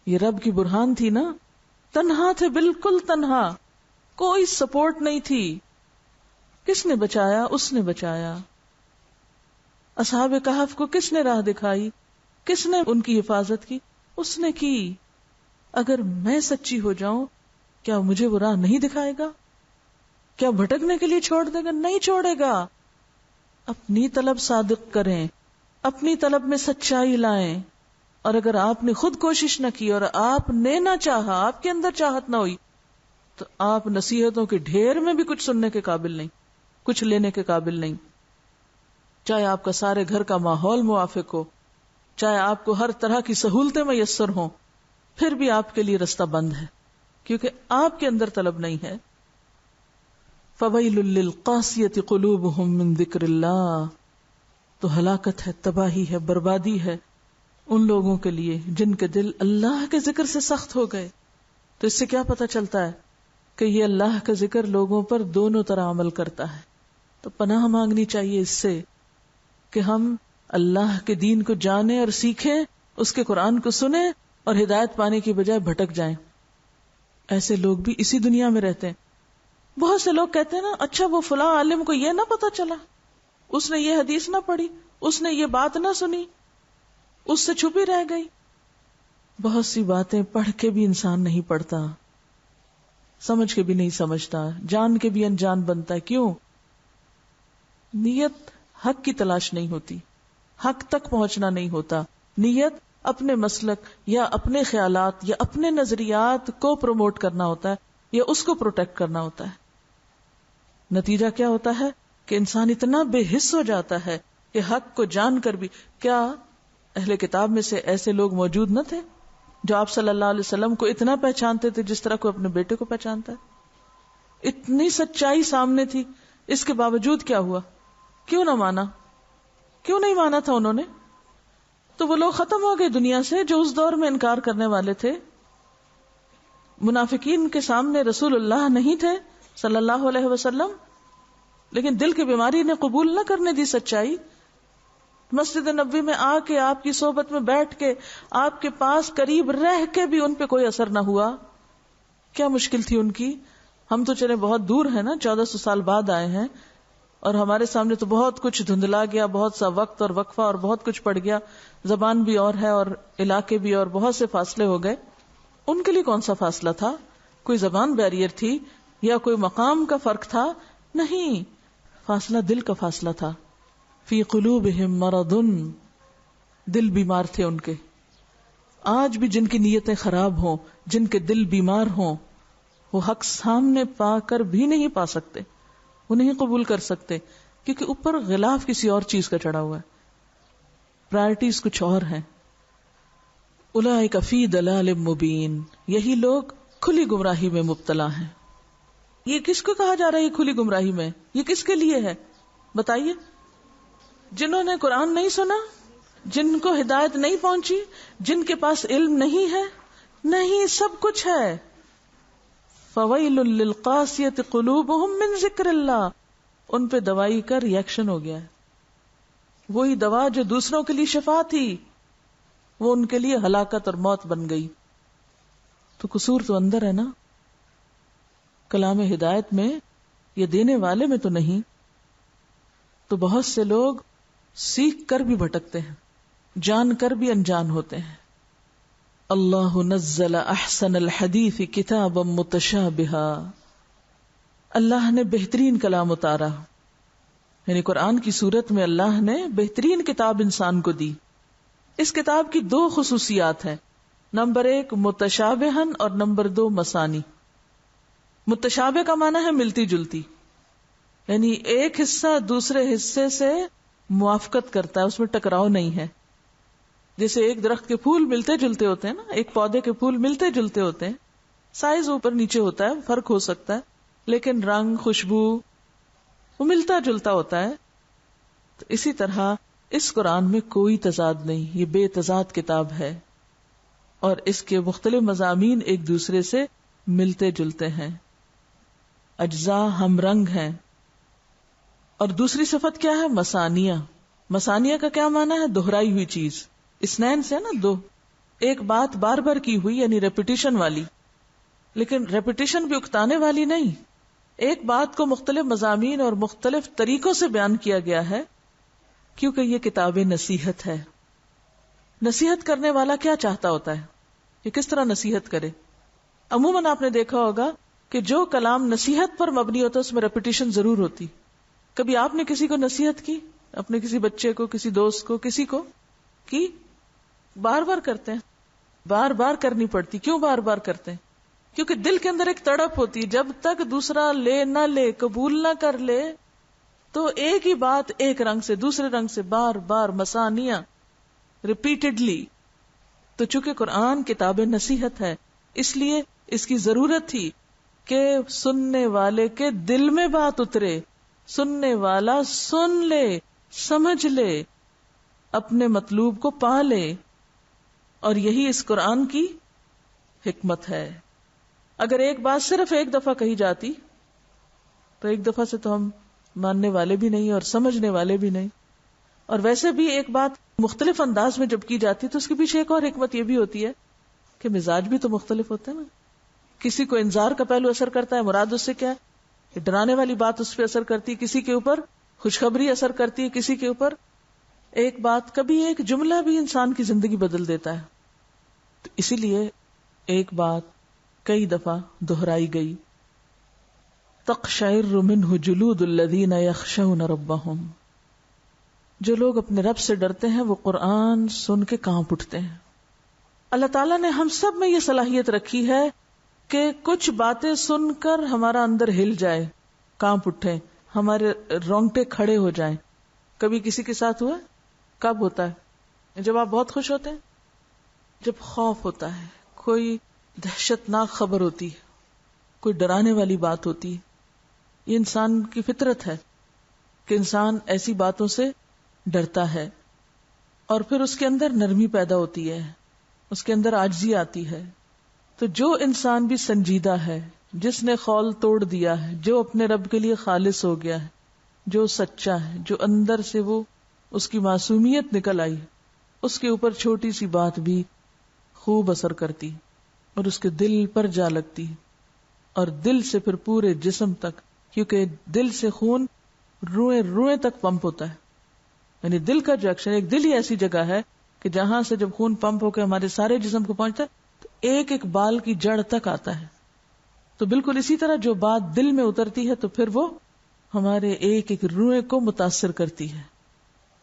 یہ رب کی برہان تھی نا، تنہا تھے، بالکل تنہا، کوئی سپورٹ نہیں تھی، کس نے بچایا؟ اس نے بچایا۔ اصحاب کہف کو کس نے راہ دکھائی؟ کس نے ان کی حفاظت کی؟ اس نے کی۔ اگر میں سچی ہو جاؤں، کیا مجھے وہ راہ نہیں دکھائے گا؟ کیا بھٹکنے کے لیے چھوڑ دے گا؟ نہیں چھوڑے گا۔ اپنی طلب صادق کریں، اپنی طلب میں سچائی لائیں، اور اگر آپ نے خود کوشش نہ کی اور آپ نے نہ چاہا، آپ کے اندر چاہت نہ ہوئی، تو آپ نصیحتوں کے ڈھیر میں بھی کچھ سننے کے قابل نہیں، کچھ لینے کے قابل نہیں. چاہے آپ کا سارے گھر کا ماحول موافق ہو، چاہے آپ کو ہر طرح کی سہولتیں میسر ہوں، پھر بھی آپ کے لیے رستہ بند ہے، کیونکہ آپ کے اندر طلب نہیں ہے. فَوَيْلٌ لِّلْقَاسِيَةِ قُلُوبُهُم مِّن ذِكْرِ اللَّهِ، تو ہلاکت ہے، تباہی ہے، بربادی ہے ان لوگوں کے لیے جن کے دل اللہ کے ذکر سے سخت ہو گئے. تو اس سے کیا پتہ چلتا ہے کہ یہ اللہ کا ذکر لوگوں پر دونوں طرح عمل کرتا ہے. تو پناہ مانگنی چاہیے اس سے کہ ہم اللہ کے دین کو جانیں اور سیکھیں، اس کے قرآن کو سنیں اور ہدایت پانے کی بجائے بھٹک جائیں. ایسے لوگ بھی اسی دنیا میں رہتے ہیں. بہت سے لوگ کہتے ہیں نا، اچھا وہ فلاں عالم کو یہ نہ پتا چلا، اس نے یہ حدیث نہ پڑھی، اس نے یہ بات نہ سنی، اس سے چھپی رہ گئی. بہت سی باتیں پڑھ کے بھی انسان نہیں پڑھتا، سمجھ کے بھی نہیں سمجھتا، جان کے بھی انجان بنتا ہے. کیوں؟ نیت حق کی تلاش نہیں ہوتی، حق تک پہنچنا نہیں ہوتا. نیت اپنے مسلک یا اپنے خیالات یا اپنے نظریات کو پروموٹ کرنا ہوتا ہے یا اس کو پروٹیکٹ کرنا ہوتا ہے. نتیجہ کیا ہوتا ہے کہ انسان اتنا بے حس ہو جاتا ہے کہ حق کو جان کر بھی، کیا اہل کتاب میں سے ایسے لوگ موجود نہ تھے جو آپ صلی اللہ علیہ وسلم کو اتنا پہچانتے تھے جس طرح کوئی اپنے بیٹے کو پہچانتا ہے؟ اتنی سچائی سامنے تھی، اس کے باوجود کیا ہوا؟ کیوں نہ مانا؟ کیوں نہیں مانا تھا انہوں نے؟ تو وہ لوگ ختم ہو گئے دنیا سے جو اس دور میں انکار کرنے والے تھے. منافقین کے سامنے رسول اللہ نہیں تھے صلی اللہ علیہ وسلم، لیکن دل کی بیماری نے قبول نہ کرنے دی سچائی. مسجد نبوی میں آ کے، آپ کی صحبت میں بیٹھ کے، آپ کے پاس قریب رہ کے بھی ان پہ کوئی اثر نہ ہوا. کیا مشکل تھی ان کی؟ ہم تو چلے بہت دور ہیں نا، 1400 سال بعد آئے ہیں، اور ہمارے سامنے تو بہت کچھ دھندلا گیا، بہت سا وقت اور وقفہ اور بہت کچھ پڑ گیا، زبان بھی اور ہے اور علاقے بھی، اور بہت سے فاصلے ہو گئے. ان کے لیے کون سا فاصلہ تھا؟ کوئی زبان بیریئر تھی یا کوئی مقام کا فرق تھا؟ نہیں، فاصلہ دل کا فاصلہ تھا. فی قلوبہم مرض، دل بیمار تھے ان کے. آج بھی جن کی نیتیں خراب ہوں، جن کے دل بیمار ہوں، وہ حق سامنے پا کر بھی نہیں پا سکتے، وہ نہیں قبول کر سکتے، کیونکہ اوپر غلاف کسی اور چیز کا چڑھا ہوا ہے، پرائرٹیز کچھ اور ہیں. اولئک فی ضلال مبین، یہی لوگ کھلی گمراہی میں مبتلا ہیں. یہ کس کو کہا جا رہا ہے یہ کھلی گمراہی میں؟ یہ کس کے لیے ہے بتائیے؟ جنہوں نے قرآن نہیں سنا، جن کو ہدایت نہیں پہنچی، جن کے پاس علم نہیں ہے. نہیں، سب کچھ ہے. فَوَيْلٌ لِّلْقَاسِيَةِ قُلُوبُهُم مِّن ذِكْرِ اللَّهِ، ان پہ دوائی کا ریئیکشن ہو گیا ہے. وہی دوا جو دوسروں کے لیے شفا تھی، وہ ان کے لیے ہلاکت اور موت بن گئی. تو قصور تو اندر ہے نا، کلام ہدایت میں، یہ دینے والے میں تو نہیں. تو بہت سے لوگ سیکھ کر بھی بھٹکتے ہیں، جان کر بھی انجان ہوتے ہیں. اللہ نزل احسن الحدیث کتابا متشابہا، اللہ نے بہترین کلام اتارا، یعنی قرآن کی صورت میں اللہ نے بہترین کتاب انسان کو دی. اس کتاب کی 2 خصوصیات ہیں، نمبر 1 متشابہن اور نمبر 2 مسانی. متشابہ کا معنی ہے ملتی جلتی، یعنی ایک حصہ دوسرے حصے سے موافقت کرتا ہے، اس میں ٹکراؤ نہیں ہے. جیسے ایک درخت کے پھول ملتے جلتے ہوتے ہیں نا، ایک پودے کے پھول ملتے جلتے ہوتے ہیں، سائز اوپر نیچے ہوتا ہے، فرق ہو سکتا ہے، لیکن رنگ، خوشبو وہ ملتا جلتا ہوتا ہے. تو اسی طرح اس قرآن میں کوئی تضاد نہیں، یہ بے تضاد کتاب ہے، اور اس کے مختلف مضامین ایک دوسرے سے ملتے جلتے ہیں، اجزاء ہم رنگ ہیں. اور دوسری صفت کیا ہے؟ مسانیہ. مسانیہ کا کیا معنی ہے؟ دہرائی ہوئی چیز. اسنین سے نا 2، ایک بات بار بار کی ہوئی یعنی ریپیٹیشن والی، لیکن ریپیٹیشن بھی اکتانے والی نہیں. ایک بات کو مختلف مضامین اور مختلف طریقوں سے بیان کیا گیا ہے، کیونکہ یہ کتاب نصیحت ہے. نصیحت کرنے والا کیا چاہتا ہوتا ہے کہ کس طرح نصیحت کرے؟ عموماً آپ نے دیکھا ہوگا کہ جو کلام نصیحت پر مبنی ہوتا ہے اس میں ریپیٹیشن ضرور ہوتی. کبھی آپ نے کسی کو نصیحت کی، اپنے کسی بچے کو، کسی دوست کو، کسی کو کی؟ بار بار کرتے ہیں، بار بار کرنی پڑتی. کیوں بار بار کرتے ہیں؟ کیونکہ دل کے اندر ایک تڑپ ہوتی ہے، جب تک دوسرا لے نہ لے، قبول نہ کر لے، تو ایک ہی بات ایک رنگ سے دوسرے رنگ سے بار بار مسانیاں ریپیٹڈلی. تو چونکہ قرآن کتاب نصیحت ہے، اس لیے اس کی ضرورت تھی کہ سننے والے کے دل میں بات اترے، سننے والا سن لے، سمجھ لے، اپنے مطلوب کو پا لے. اور یہی اس قرآن کی حکمت ہے. اگر ایک بات صرف ایک دفعہ کہی جاتی تو ایک دفعہ سے تو ہم ماننے والے بھی نہیں اور سمجھنے والے بھی نہیں. اور ویسے بھی ایک بات مختلف انداز میں جب کی جاتی تو اس کے پیچھے ایک اور حکمت یہ بھی ہوتی ہے کہ مزاج بھی تو مختلف ہوتے ہیں نا. کسی کو انذار کا پہلو اثر کرتا ہے، مراد اس سے کیا ہے، ڈرانے والی بات اس پہ اثر کرتی ہے، کسی کے اوپر خوشخبری اثر کرتی ہے، کسی کے اوپر ایک بات، کبھی ایک جملہ بھی انسان کی زندگی بدل دیتا ہے. تو اسی لیے ایک بات کئی دفعہ دہرائی گئی. تقشعر منہ جلود الذین یخشون ربہم، جو لوگ اپنے رب سے ڈرتے ہیں وہ قرآن سن کے کانپ اٹھتے ہیں. اللہ تعالیٰ نے ہم سب میں یہ صلاحیت رکھی ہے کہ کچھ باتیں سن کر ہمارا اندر ہل جائے، کانپ اٹھے، ہمارے رونگٹے کھڑے ہو جائیں. کبھی کسی کے ساتھ ہوا؟ کب ہوتا ہے؟ جب آپ بہت خوش ہوتے ہیں، جب خوف ہوتا ہے، کوئی دہشتناک خبر ہوتی ہے، کوئی ڈرانے والی بات ہوتی ہے. یہ انسان کی فطرت ہے کہ انسان ایسی باتوں سے ڈرتا ہے، اور پھر اس کے اندر نرمی پیدا ہوتی ہے، اس کے اندر عاجزی آتی ہے. تو جو انسان بھی سنجیدہ ہے، جس نے خول توڑ دیا ہے، جو اپنے رب کے لیے خالص ہو گیا ہے، جو سچا ہے، جو اندر سے وہ اس کی معصومیت نکل آئی، اس کے اوپر چھوٹی سی بات بھی خوب اثر کرتی اور اس کے دل پر جا لگتی، اور دل سے پھر پورے جسم تک، کیونکہ دل سے خون روئیں روئیں تک پمپ ہوتا ہے. یعنی دل کا جو ایکشن، ایک دل ہی ایسی جگہ ہے کہ جہاں سے جب خون پمپ ہو کے ہمارے سارے جسم کو پہنچتا ہے تو ایک ایک بال کی جڑ تک آتا ہے. تو بالکل اسی طرح جو بات دل میں اترتی ہے تو پھر وہ ہمارے ایک ایک روئیں کو متاثر کرتی ہے.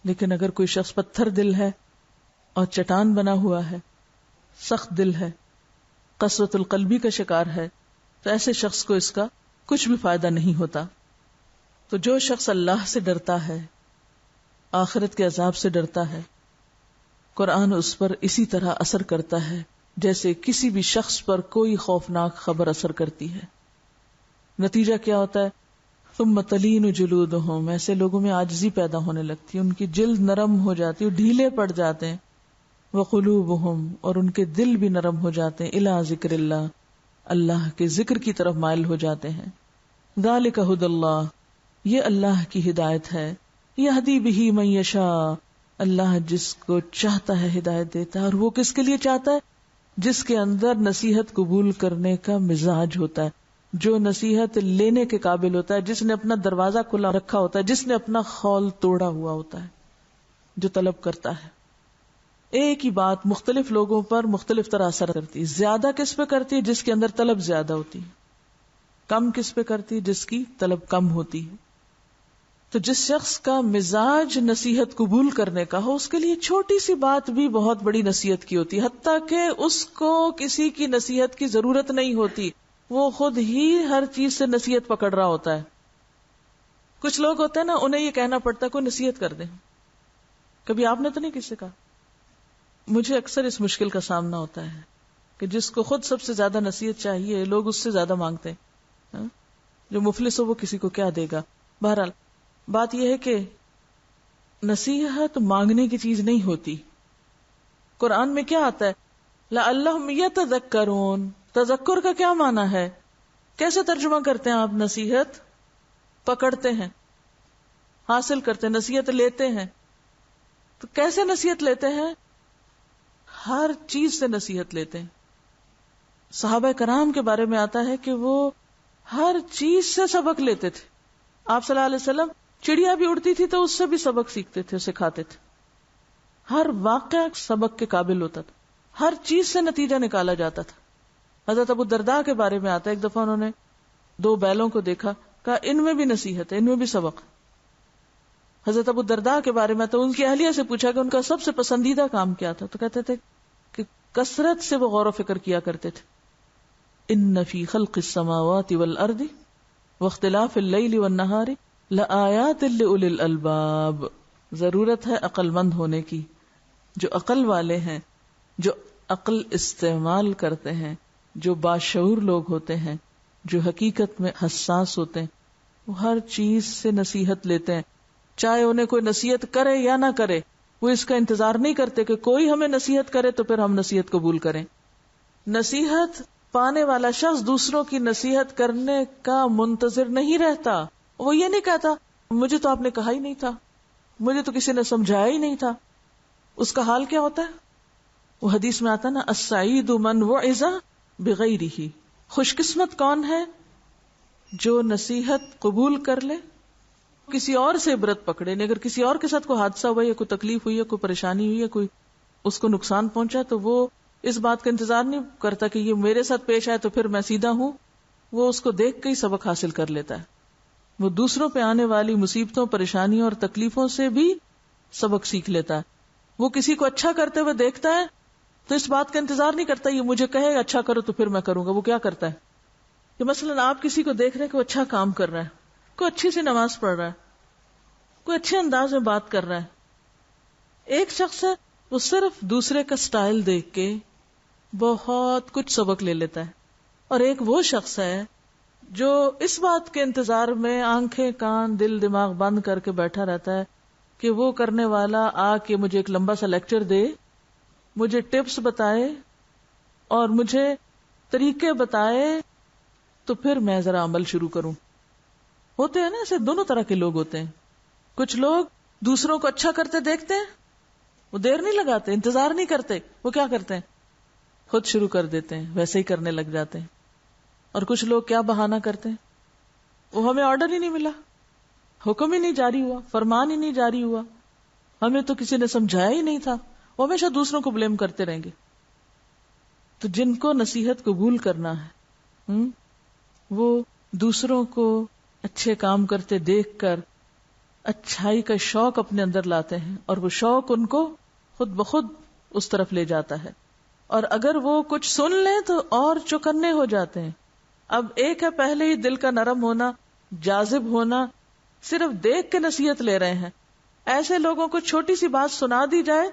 لیکن اگر کوئی شخص پتھر دل ہے اور چٹان بنا ہوا ہے، سخت دل ہے، قسوۃ القلبی کا شکار ہے، تو ایسے شخص کو اس کا کچھ بھی فائدہ نہیں ہوتا. تو جو شخص اللہ سے ڈرتا ہے، آخرت کے عذاب سے ڈرتا ہے، قرآن اس پر اسی طرح اثر کرتا ہے جیسے کسی بھی شخص پر کوئی خوفناک خبر اثر کرتی ہے. نتیجہ کیا ہوتا ہے؟ ثم تلین جلودہم، ایسے لوگوں میں عاجزی پیدا ہونے لگتی ہے، ان کی جلد نرم ہو جاتی ہے، ڈھیلے پڑ جاتے ہیں. وقلوبہم، اور ان کے دل بھی نرم ہو جاتے ہیں، الی ذکر اللہ، اللہ کے ذکر کی طرف مائل ہو جاتے ہیں. ذالک ھدی اللہ، یہ اللہ کی ہدایت ہے. یہدی بہ من یشاء، اللہ جس کو چاہتا ہے ہدایت دیتا ہے. اور وہ کس کے لیے چاہتا ہے؟ جس کے اندر نصیحت قبول کرنے کا مزاج ہوتا ہے، جو نصیحت لینے کے قابل ہوتا ہے، جس نے اپنا دروازہ کھلا رکھا ہوتا ہے، جس نے اپنا خول توڑا ہوا ہوتا ہے، جو طلب کرتا ہے. ایک ہی بات مختلف لوگوں پر مختلف طرح اثر کرتی ہے. زیادہ کس پہ کرتی ہے؟ جس کے اندر طلب زیادہ ہوتی ہے. کم کس پہ کرتی ہے؟ جس کی طلب کم ہوتی ہے. تو جس شخص کا مزاج نصیحت قبول کرنے کا ہو، اس کے لیے چھوٹی سی بات بھی بہت بڑی نصیحت کی ہوتی ہے، حتیٰ کہ اس کو کسی کی نصیحت کی ضرورت نہیں ہوتی، وہ خود ہی ہر چیز سے نصیحت پکڑ رہا ہوتا ہے. کچھ لوگ ہوتے ہیں نا، انہیں یہ کہنا پڑتا ہے کوئی نصیحت کر دیں. کبھی آپ نے تو نہیں کسی سے کہا؟ مجھے اکثر اس مشکل کا سامنا ہوتا ہے کہ جس کو خود سب سے زیادہ نصیحت چاہیے، لوگ اس سے زیادہ مانگتے ہیں. جو مفلس ہو وہ کسی کو کیا دے گا. بہرحال بات یہ ہے کہ نصیحت مانگنے کی چیز نہیں ہوتی. قرآن میں کیا آتا ہے؟ لعلہم یتذکرون. تذکر کا کیا معنی ہے؟ کیسے ترجمہ کرتے ہیں آپ؟ نصیحت پکڑتے ہیں، حاصل کرتے ہیں، نصیحت لیتے ہیں. تو کیسے نصیحت لیتے ہیں؟ ہر چیز سے نصیحت لیتے ہیں. صحابہ کرام کے بارے میں آتا ہے کہ وہ ہر چیز سے سبق لیتے تھے. آپ صلی اللہ علیہ وسلم چڑیا بھی اڑتی تھی تو اس سے بھی سبق سیکھتے تھے، سکھاتے تھے. ہر واقعہ سبق کے قابل ہوتا تھا، ہر چیز سے نتیجہ نکالا جاتا تھا. حضرت ابو الدرداء کے بارے میں آتا ہے، ایک دفعہ انہوں نے 2 بیلوں کو دیکھا، کہا ان میں بھی نصیحت ہے، ان میں بھی سبق. حضرت ابو الدرداء کے بارے میں تو ان کی اہلیہ سے پوچھا کہ ان کا سب سے پسندیدہ کام کیا تھا، تو کہتے تھے کہ کثرت سے وہ غور و فکر کیا کرتے تھے. ان فی خلق السماوات والارض واختلاف اللیل والنہار لآیات لأولی الالباب. ضرورت ہے عقل مند ہونے کی. جو عقل والے ہیں، جو عقل استعمال کرتے ہیں، جو باشعور لوگ ہوتے ہیں، جو حقیقت میں حساس ہوتے ہیں، وہ ہر چیز سے نصیحت لیتے ہیں. چاہے انہیں کوئی نصیحت کرے یا نہ کرے، وہ اس کا انتظار نہیں کرتے کہ کوئی ہمیں نصیحت کرے تو پھر ہم نصیحت قبول کریں. نصیحت پانے والا شخص دوسروں کی نصیحت کرنے کا منتظر نہیں رہتا. وہ یہ نہیں کہتا مجھے تو آپ نے کہا ہی نہیں تھا، مجھے تو کسی نے سمجھایا ہی نہیں تھا. اس کا حال کیا ہوتا ہے؟ وہ حدیث میں آتا نا، السعید من وعظ بغیرہ. خوش قسمت کون ہے؟ جو نصیحت قبول کر لے، کسی اور سے عبرت پکڑے. اگر کسی اور کے ساتھ کوئی حادثہ ہوا یا کوئی تکلیف ہوئی ہے، کوئی پریشانی ہوئی ہے، کوئی اس کو نقصان پہنچا، تو وہ اس بات کا انتظار نہیں کرتا کہ یہ میرے ساتھ پیش آئے تو پھر میں سیدھا ہوں. وہ اس کو دیکھ کے ہی سبق حاصل کر لیتا ہے. وہ دوسروں پہ آنے والی مصیبتوں، پریشانیوں اور تکلیفوں سے بھی سبق سیکھ لیتا ہے. وہ کسی کو اچھا کرتے ہوئے دیکھتا ہے تو اس بات کا انتظار نہیں کرتا یہ مجھے کہے اچھا کرو تو پھر میں کروں گا. وہ کیا کرتا ہے کہ مثلا آپ کسی کو دیکھ رہے ہیں کہ وہ اچھا کام کر رہا ہے، کوئی اچھی سی نماز پڑھ رہا ہے، کوئی اچھے انداز میں بات کر رہا ہے. ایک شخص ہے وہ صرف دوسرے کا سٹائل دیکھ کے بہت کچھ سبق لے لیتا ہے، اور ایک وہ شخص ہے جو اس بات کے انتظار میں آنکھیں کان دل دماغ بند کر کے بیٹھا رہتا ہے کہ وہ کرنے والا آ کے مجھے ایک لمبا سا لیکچر دے، مجھے ٹپس بتائے اور مجھے طریقے بتائے تو پھر میں ذرا عمل شروع کروں. ہوتے ہیں نا ایسے دونوں طرح کے لوگ ہوتے ہیں. کچھ لوگ دوسروں کو اچھا کرتے دیکھتے ہیں، وہ دیر نہیں لگاتے، انتظار نہیں کرتے، وہ کیا کرتے ہیں خود شروع کر دیتے ہیں، ویسے ہی کرنے لگ جاتے ہیں. اور کچھ لوگ کیا بہانہ کرتے ہیں، وہ ہمیں آرڈر ہی نہیں ملا، حکم ہی نہیں جاری ہوا، فرمان ہی نہیں جاری ہوا، ہمیں تو کسی نے سمجھایا ہی نہیں تھا، وہ ہمیشہ دوسروں کو بلیم کرتے رہیں گے. تو جن کو نصیحت قبول کرنا ہے وہ دوسروں کو اچھے کام کرتے دیکھ کر اچھائی کا شوق اپنے اندر لاتے ہیں، اور وہ شوق ان کو خود بخود اس طرف لے جاتا ہے. اور اگر وہ کچھ سن لیں تو اور چوکنے ہو جاتے ہیں. اب ایک ہے پہلے ہی دل کا نرم ہونا، جاذب ہونا، صرف دیکھ کے نصیحت لے رہے ہیں. ایسے لوگوں کو چھوٹی سی بات سنا دی جائے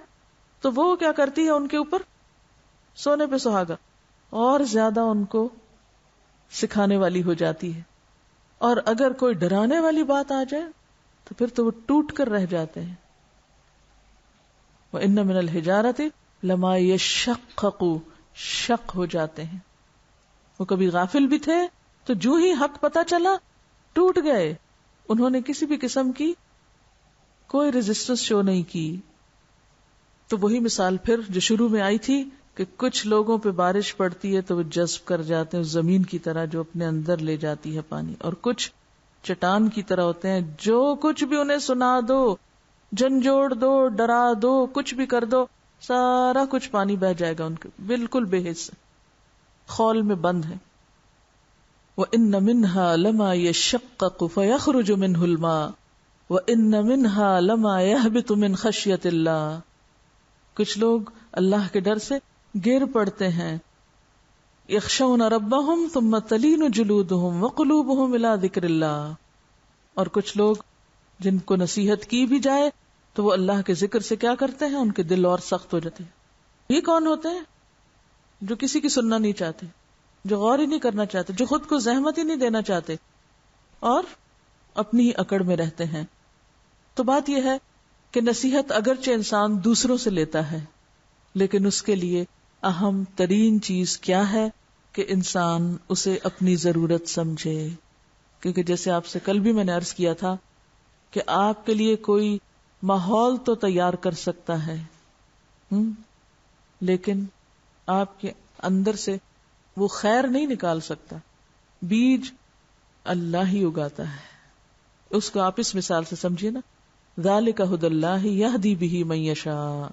تو وہ کیا کرتی ہے، ان کے اوپر سونے پہ سہاگا اور زیادہ ان کو سکھانے والی ہو جاتی ہے. اور اگر کوئی ڈرانے والی بات آ جائے تو پھر تو وہ ٹوٹ کر رہ جاتے ہیں. وَإِنَّ مِنَ الْحِجَارَةِ لَمَا يَشَّقَّقُ، شق ہو جاتے ہیں. وہ کبھی غافل بھی تھے تو جو ہی حق پتہ چلا ٹوٹ گئے. انہوں نے کسی بھی قسم کی کوئی ریزسٹنس شو نہیں کی. تو وہی مثال پھر جو شروع میں آئی تھی کہ کچھ لوگوں پہ بارش پڑتی ہے تو وہ جذب کر جاتے ہیں زمین کی طرح جو اپنے اندر لے جاتی ہے پانی، اور کچھ چٹان کی طرح ہوتے ہیں جو کچھ بھی انہیں سنا دو، جھنجھوڑ دو، ڈرا دو، کچھ بھی کر دو، سارا کچھ پانی بہ جائے گا ان کے بالکل بے حس، خول میں بند ہے. وَإِنَّ مِنْهَا لَمَا يَشَّقَّقُ فَيَخْرُجُ مِنْهُ الْمَاءُ وَإِنَّ مِنْهَا لَمَا يَهْبِطُ مِنْ خَشْيَةِ اللَّهِ. کچھ لوگ اللہ کے ڈر سے گر پڑتے ہیں. يَخْشَوْنَ رَبَّهُمْ ثُمَّ تَلِينُ جُلُودُهُمْ وَقُلُوبُهُمْ إِلَى ذِكْرِ اللَّهِ. اور کچھ لوگ جن کو نصیحت کی بھی جائے تو وہ اللہ کے ذکر سے کیا کرتے ہیں، ان کے دل اور سخت ہو جاتے ہیں. یہ کون ہوتے ہیں؟ جو کسی کی سننا نہیں چاہتے، جو غور ہی نہیں کرنا چاہتے، جو خود کو زحمت ہی نہیں دینا چاہتے اور اپنی ہی اکڑ میں رہتے ہیں. تو بات یہ ہے کہ نصیحت اگرچہ انسان دوسروں سے لیتا ہے، لیکن اس کے لیے اہم ترین چیز کیا ہے کہ انسان اسے اپنی ضرورت سمجھے. کیونکہ جیسے آپ سے کل بھی میں نے عرض کیا تھا کہ آپ کے لیے کوئی ماحول تو تیار کر سکتا ہے، لیکن آپ کے اندر سے وہ خیر نہیں نکال سکتا. بیج اللہ ہی اگاتا ہے. اس کو آپ اس مثال سے سمجھیے نا، ذالک ھدی اللہ یہدی بہ من یشاء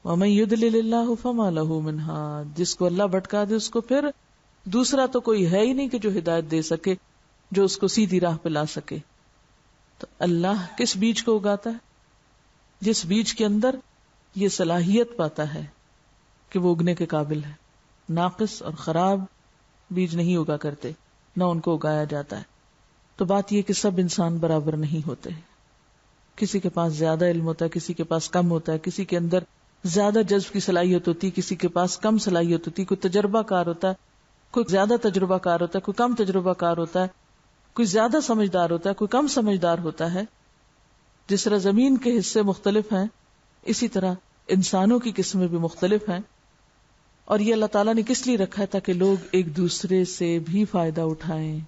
ومن یضلل اللہ فما لہ من ہاد. جس کو اللہ بھٹکا دے اس کو پھر دوسرا تو کوئی ہے ہی نہیں کہ جو ہدایت دے سکے، جو اس کو سیدھی راہ پہ لا سکے. تو اللہ کس بیج کو اگاتا ہے؟ جس بیج کے اندر یہ صلاحیت پاتا ہے کہ وہ اگنے کے قابل ہے. ناقص اور خراب بیج نہیں اگا کرتے، نہ ان کو اگایا جاتا ہے. تو بات یہ کہ سب انسان برابر نہیں ہوتے. کسی کے پاس زیادہ علم ہوتا ہے، کسی کے پاس کم ہوتا ہے، کسی کے اندر زیادہ جذب کی صلاحیت ہوتی ہے، کسی کے پاس کم صلاحیت ہوتی ہے. کوئی تجربہ کار ہوتا ہے، کوئی زیادہ تجربہ کار ہوتا ہے، کوئی کم تجربہ کار ہوتا ہے، کوئی زیادہ سمجھدار ہوتا ہے، کوئی کم سمجھدار ہوتا ہے. جس طرح زمین کے حصے مختلف ہیں، اسی طرح انسانوں کی قسمیں بھی مختلف ہیں. اور یہ اللہ تعالیٰ نے کس لیے رکھا ہے؟ تاکہ لوگ ایک دوسرے سے بھی فائدہ اٹھائیں.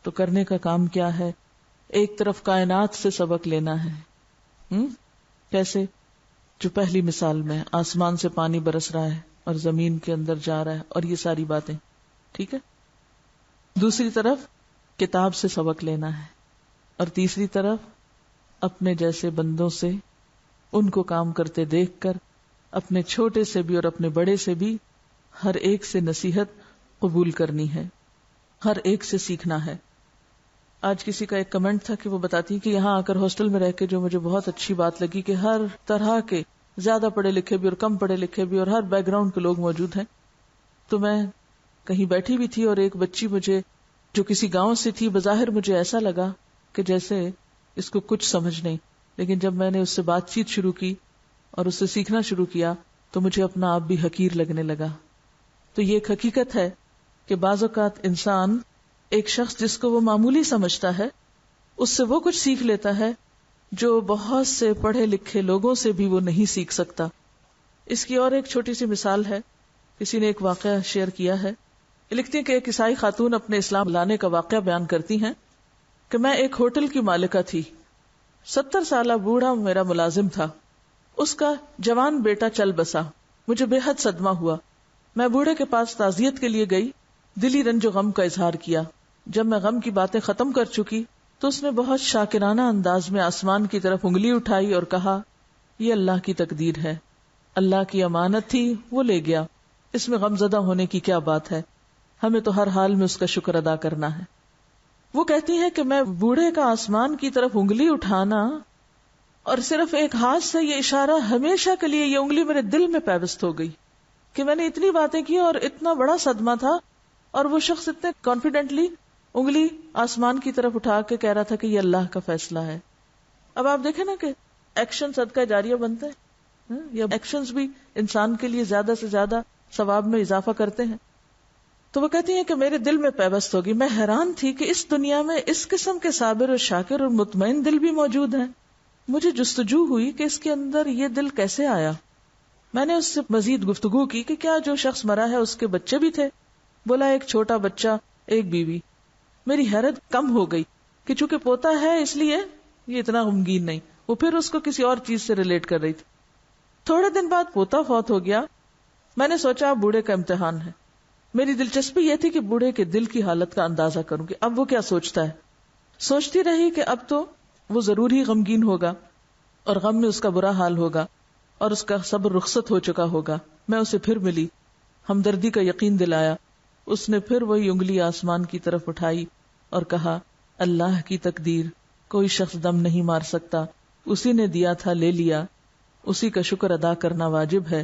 تو کرنے کا کام کیا ہے؟ ایک طرف کائنات سے سبق لینا ہے. کیسے؟ جو پہلی مثال میں آسمان سے پانی برس رہا ہے اور زمین کے اندر جا رہا ہے اور یہ ساری باتیں، ٹھیک ہے. دوسری طرف کتاب سے سبق لینا ہے، اور تیسری طرف اپنے جیسے بندوں سے ان کو کام کرتے دیکھ کر اپنے چھوٹے سے بھی اور اپنے بڑے سے بھی ہر ایک سے نصیحت قبول کرنی ہے، ہر ایک سے سیکھنا ہے. آج کسی کا ایک کمنٹ تھا کہ وہ بتاتی کہ یہاں آ کر ہاسٹل میں رہ کے جو مجھے بہت اچھی بات لگی کہ ہر طرح کے زیادہ پڑھے لکھے بھی اور کم پڑھے لکھے بھی اور ہر بیک گراؤنڈ کے لوگ موجود ہیں. تو میں کہیں بیٹھی بھی تھی اور ایک بچی مجھے جو کسی گاؤں سے تھی، بظاہر مجھے ایسا لگا کہ جیسے اس کو کچھ سمجھ نہیں، لیکن جب میں نے اس سے بات چیت شروع کی اور اس سے سیکھنا شروع کیا تو مجھے اپنا آپ بھی حقیر لگنے لگا. تو یہ ایک حقیقت ہے کہ بعض اوقات انسان ایک شخص جس کو وہ معمولی سمجھتا ہے اس سے وہ کچھ سیکھ لیتا ہے جو بہت سے پڑھے لکھے لوگوں سے بھی وہ نہیں سیکھ سکتا. اس کی اور ایک چھوٹی سی مثال ہے. کسی نے ایک واقعہ شیئر کیا ہے. لکھتی ہیں کہ ایک عیسائی خاتون اپنے اسلام لانے کا واقعہ بیان کرتی ہیں کہ میں ایک ہوٹل کی مالکہ تھی. 70 سالہ بوڑھا میرا ملازم تھا. اس کا جوان بیٹا چل بسا. مجھے بے حد صدمہ ہوا. میں بوڑھے کے پاس تعزیت کے لیے گئی، دلی رنج و غم کا اظہار کیا. جب میں غم کی باتیں ختم کر چکی تو اس نے بہت شاکرانہ انداز میں آسمان کی طرف انگلی اٹھائی اور کہا، یہ اللہ کی تقدیر ہے، اللہ کی امانت تھی، وہ لے گیا، اس میں غم زدہ ہونے کی کیا بات ہے، ہمیں تو ہر حال میں اس کا شکر ادا کرنا ہے. وہ کہتی ہے کہ میں بوڑھے کا آسمان کی طرف انگلی اٹھانا اور صرف ایک ہاتھ سے یہ اشارہ، ہمیشہ کے لیے یہ انگلی میرے دل میں پیوست ہو گئی کہ میں نے اتنی باتیں کی اور اتنا بڑا صدمہ تھا، اور وہ شخص اتنے کانفیڈنٹلی انگلی آسمان کی طرف اٹھا کے کہہ رہا تھا کہ یہ اللہ کا فیصلہ ہے. اب آپ دیکھیں نا کہ ایکشن صدقہ جاریہ بنتا ہے، یا ایکشنز بھی انسان کے لیے زیادہ سے زیادہ ثواب میں اضافہ کرتے ہیں. تو وہ کہتی ہیں کہ میرے دل میں پیوست ہوگی. میں حیران تھی کہ اس دنیا میں اس قسم کے صابر اور شاکر اور مطمئن دل بھی موجود ہیں. مجھے جستجو ہوئی کہ اس کے اندر یہ دل کیسے آیا. میں نے اس سے مزید گفتگو کی کہ کیا جو شخص مرا ہے اس کے بچے بھی تھے؟ بولا ایک چھوٹا بچہ، ایک بیوی. میری حیرت کم ہو گئی کہ چونکہ پوتا ہے اس لیے یہ اتنا غمگین نہیں. وہ پھر اس کو کسی اور چیز سے ریلیٹ کر رہی تھی. تھوڑے دن بعد پوتا فوت ہو گیا. میں نے سوچا اب بوڑھے کا امتحان ہے. میری دلچسپی یہ تھی کہ بوڑھے کے دل کی حالت کا اندازہ کروں کہ اب وہ کیا سوچتا ہے. سوچتی رہی کہ اب تو وہ ضرور ہی غمگین ہوگا اور غم میں اس کا برا حال ہوگا اور اس کا صبر رخصت ہو چکا ہوگا. میں اسے پھر ملی، ہمدردی کا یقین دلایا. اس نے پھر وہی انگلی آسمان کی طرف اٹھائی اور کہا، اللہ کی تقدیر، کوئی شخص دم نہیں مار سکتا، اسی نے دیا تھا لے لیا، اسی کا شکر ادا کرنا واجب ہے.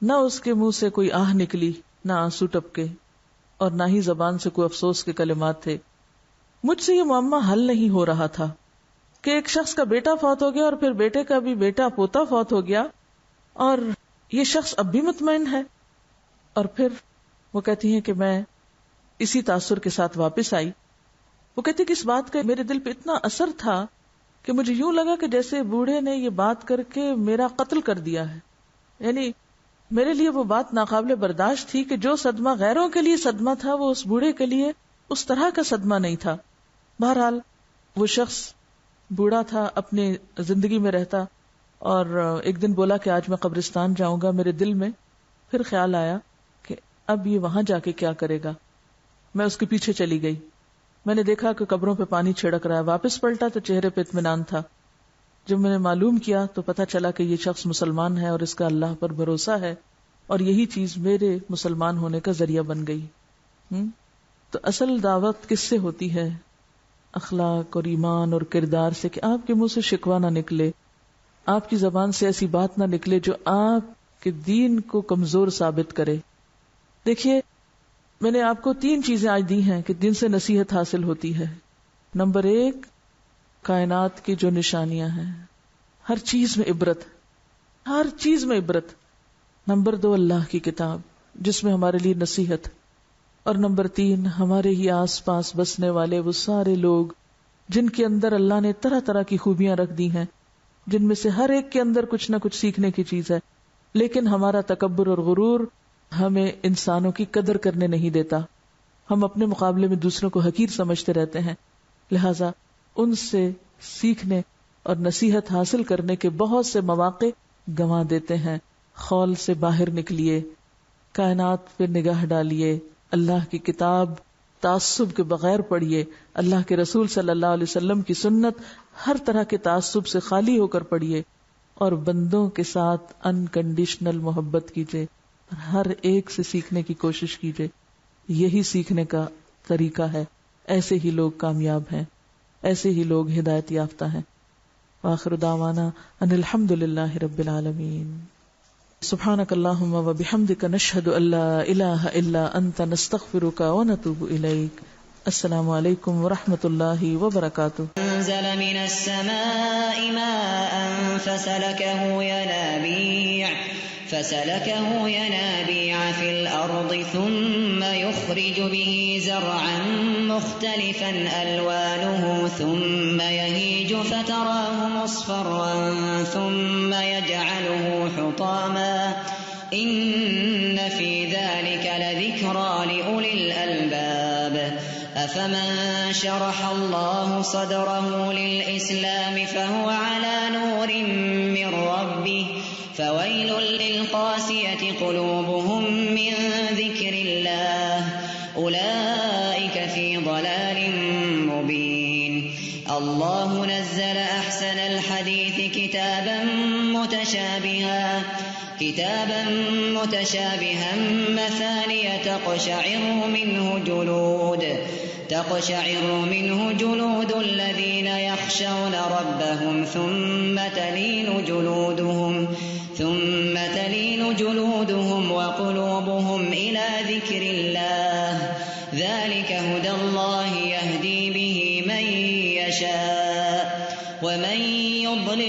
نہ اس کے منہ سے کوئی آہ نکلی، نہ آنسو ٹپکے، اور نہ ہی زبان سے کوئی افسوس کے کلمات تھے. مجھ سے یہ معمہ حل نہیں ہو رہا تھا کہ ایک شخص کا بیٹا فوت ہو گیا اور پھر بیٹے کا بھی بیٹا پوتا فوت ہو گیا اور یہ شخص اب بھی مطمئن ہے. اور پھر وہ کہتی ہیں کہ میں اسی تاثر کے ساتھ واپس آئی. وہ کہتی کہ اس بات کا میرے دل پہ اتنا اثر تھا کہ مجھے یوں لگا کہ جیسے بوڑھے نے یہ بات کر کے میرا قتل کر دیا ہے. یعنی میرے لیے وہ بات ناقابل برداشت تھی کہ جو صدمہ غیروں کے لیے صدمہ تھا وہ اس بوڑھے کے لیے اس طرح کا صدمہ نہیں تھا. بہرحال وہ شخص بوڑھا تھا، اپنی زندگی میں رہتا، اور ایک دن بولا کہ آج میں قبرستان جاؤں گا. میرے دل میں پھر خیال آیا کہ اب یہ وہاں جا کے کیا کرے گا. میں اس کے پیچھے چلی گئی. میں نے دیکھا کہ قبروں پہ پانی چھڑک رہا ہے. واپس پلٹا تو چہرے پہ اطمینان تھا. جب میں نے معلوم کیا تو پتہ چلا کہ یہ شخص مسلمان ہے اور اس کا اللہ پر بھروسہ ہے، اور یہی چیز میرے مسلمان ہونے کا ذریعہ بن گئی. تو اصل دعوت کس سے ہوتی ہے؟ اخلاق اور ایمان اور کردار سے، کہ آپ کے منہ سے شکوہ نہ نکلے، آپ کی زبان سے ایسی بات نہ نکلے جو آپ کے دین کو کمزور ثابت کرے. دیکھیے میں نے آپ کو 3 چیزیں آج دی ہیں کہ جن سے نصیحت حاصل ہوتی ہے. نمبر 1 کائنات کی جو نشانیاں ہیں، ہر چیز میں عبرت، ہر چیز میں عبرت. نمبر 2 اللہ کی کتاب جس میں ہمارے لیے نصیحت. اور نمبر 3 ہمارے ہی آس پاس بسنے والے وہ سارے لوگ جن کے اندر اللہ نے طرح طرح کی خوبیاں رکھ دی ہیں، جن میں سے ہر ایک کے اندر کچھ نہ کچھ سیکھنے کی چیز ہے، لیکن ہمارا تکبر اور غرور ہمیں انسانوں کی قدر کرنے نہیں دیتا. ہم اپنے مقابلے میں دوسروں کو حقیر سمجھتے رہتے ہیں. لہذا ان سے سیکھنے اور نصیحت حاصل کرنے کے بہت سے مواقع گنوا دیتے ہیں. خول سے باہر نکلیے، کائنات پہ نگاہ ڈالیے، اللہ کی کتاب تعصب کے بغیر پڑھیے، اللہ کے رسول صلی اللہ علیہ وسلم کی سنت ہر طرح کے تعصب سے خالی ہو کر پڑھیے، اور بندوں کے ساتھ انکنڈیشنل محبت کیجیے، ہر ایک سے سیکھنے کی کوشش کیجیے. یہی سیکھنے کا طریقہ ہے. ایسے ہی لوگ کامیاب ہیں، ایسے ہی لوگ ہدایت یافتہ ہیں. وآخر دعوانا ان الحمد للہ رب العالمین. سبحانک اللہم و بحمدک نشہد ان لا الہ الا انت نستغفرک و نتوب الیک. السلام علیکم ورحمۃ اللہ وبرکاتہ. انزل من السماء ماء فسلكه ينابيع في الأرض ثم يخرج به زرعا مختلفا ألوانه ثم يهيج فتراه مصفرا ثم يجعله حطاما إن في ذلك لذكرى لأولي الألباب. أفمن شرح الله صدره للإسلام فهو على نور من ربه فويل للقاسية قلوبهم من ذكر الله أولئك في ضلال مبين. الله نزل أحسن الحديث كتابا متشابها مثانية تقشعر منه جلود الذين يخشون ربهم ثم تلين جلودهم وقلوبهم إلى ذكر الله ذلك هدى الله يهدي به من يشاء ومن يضلل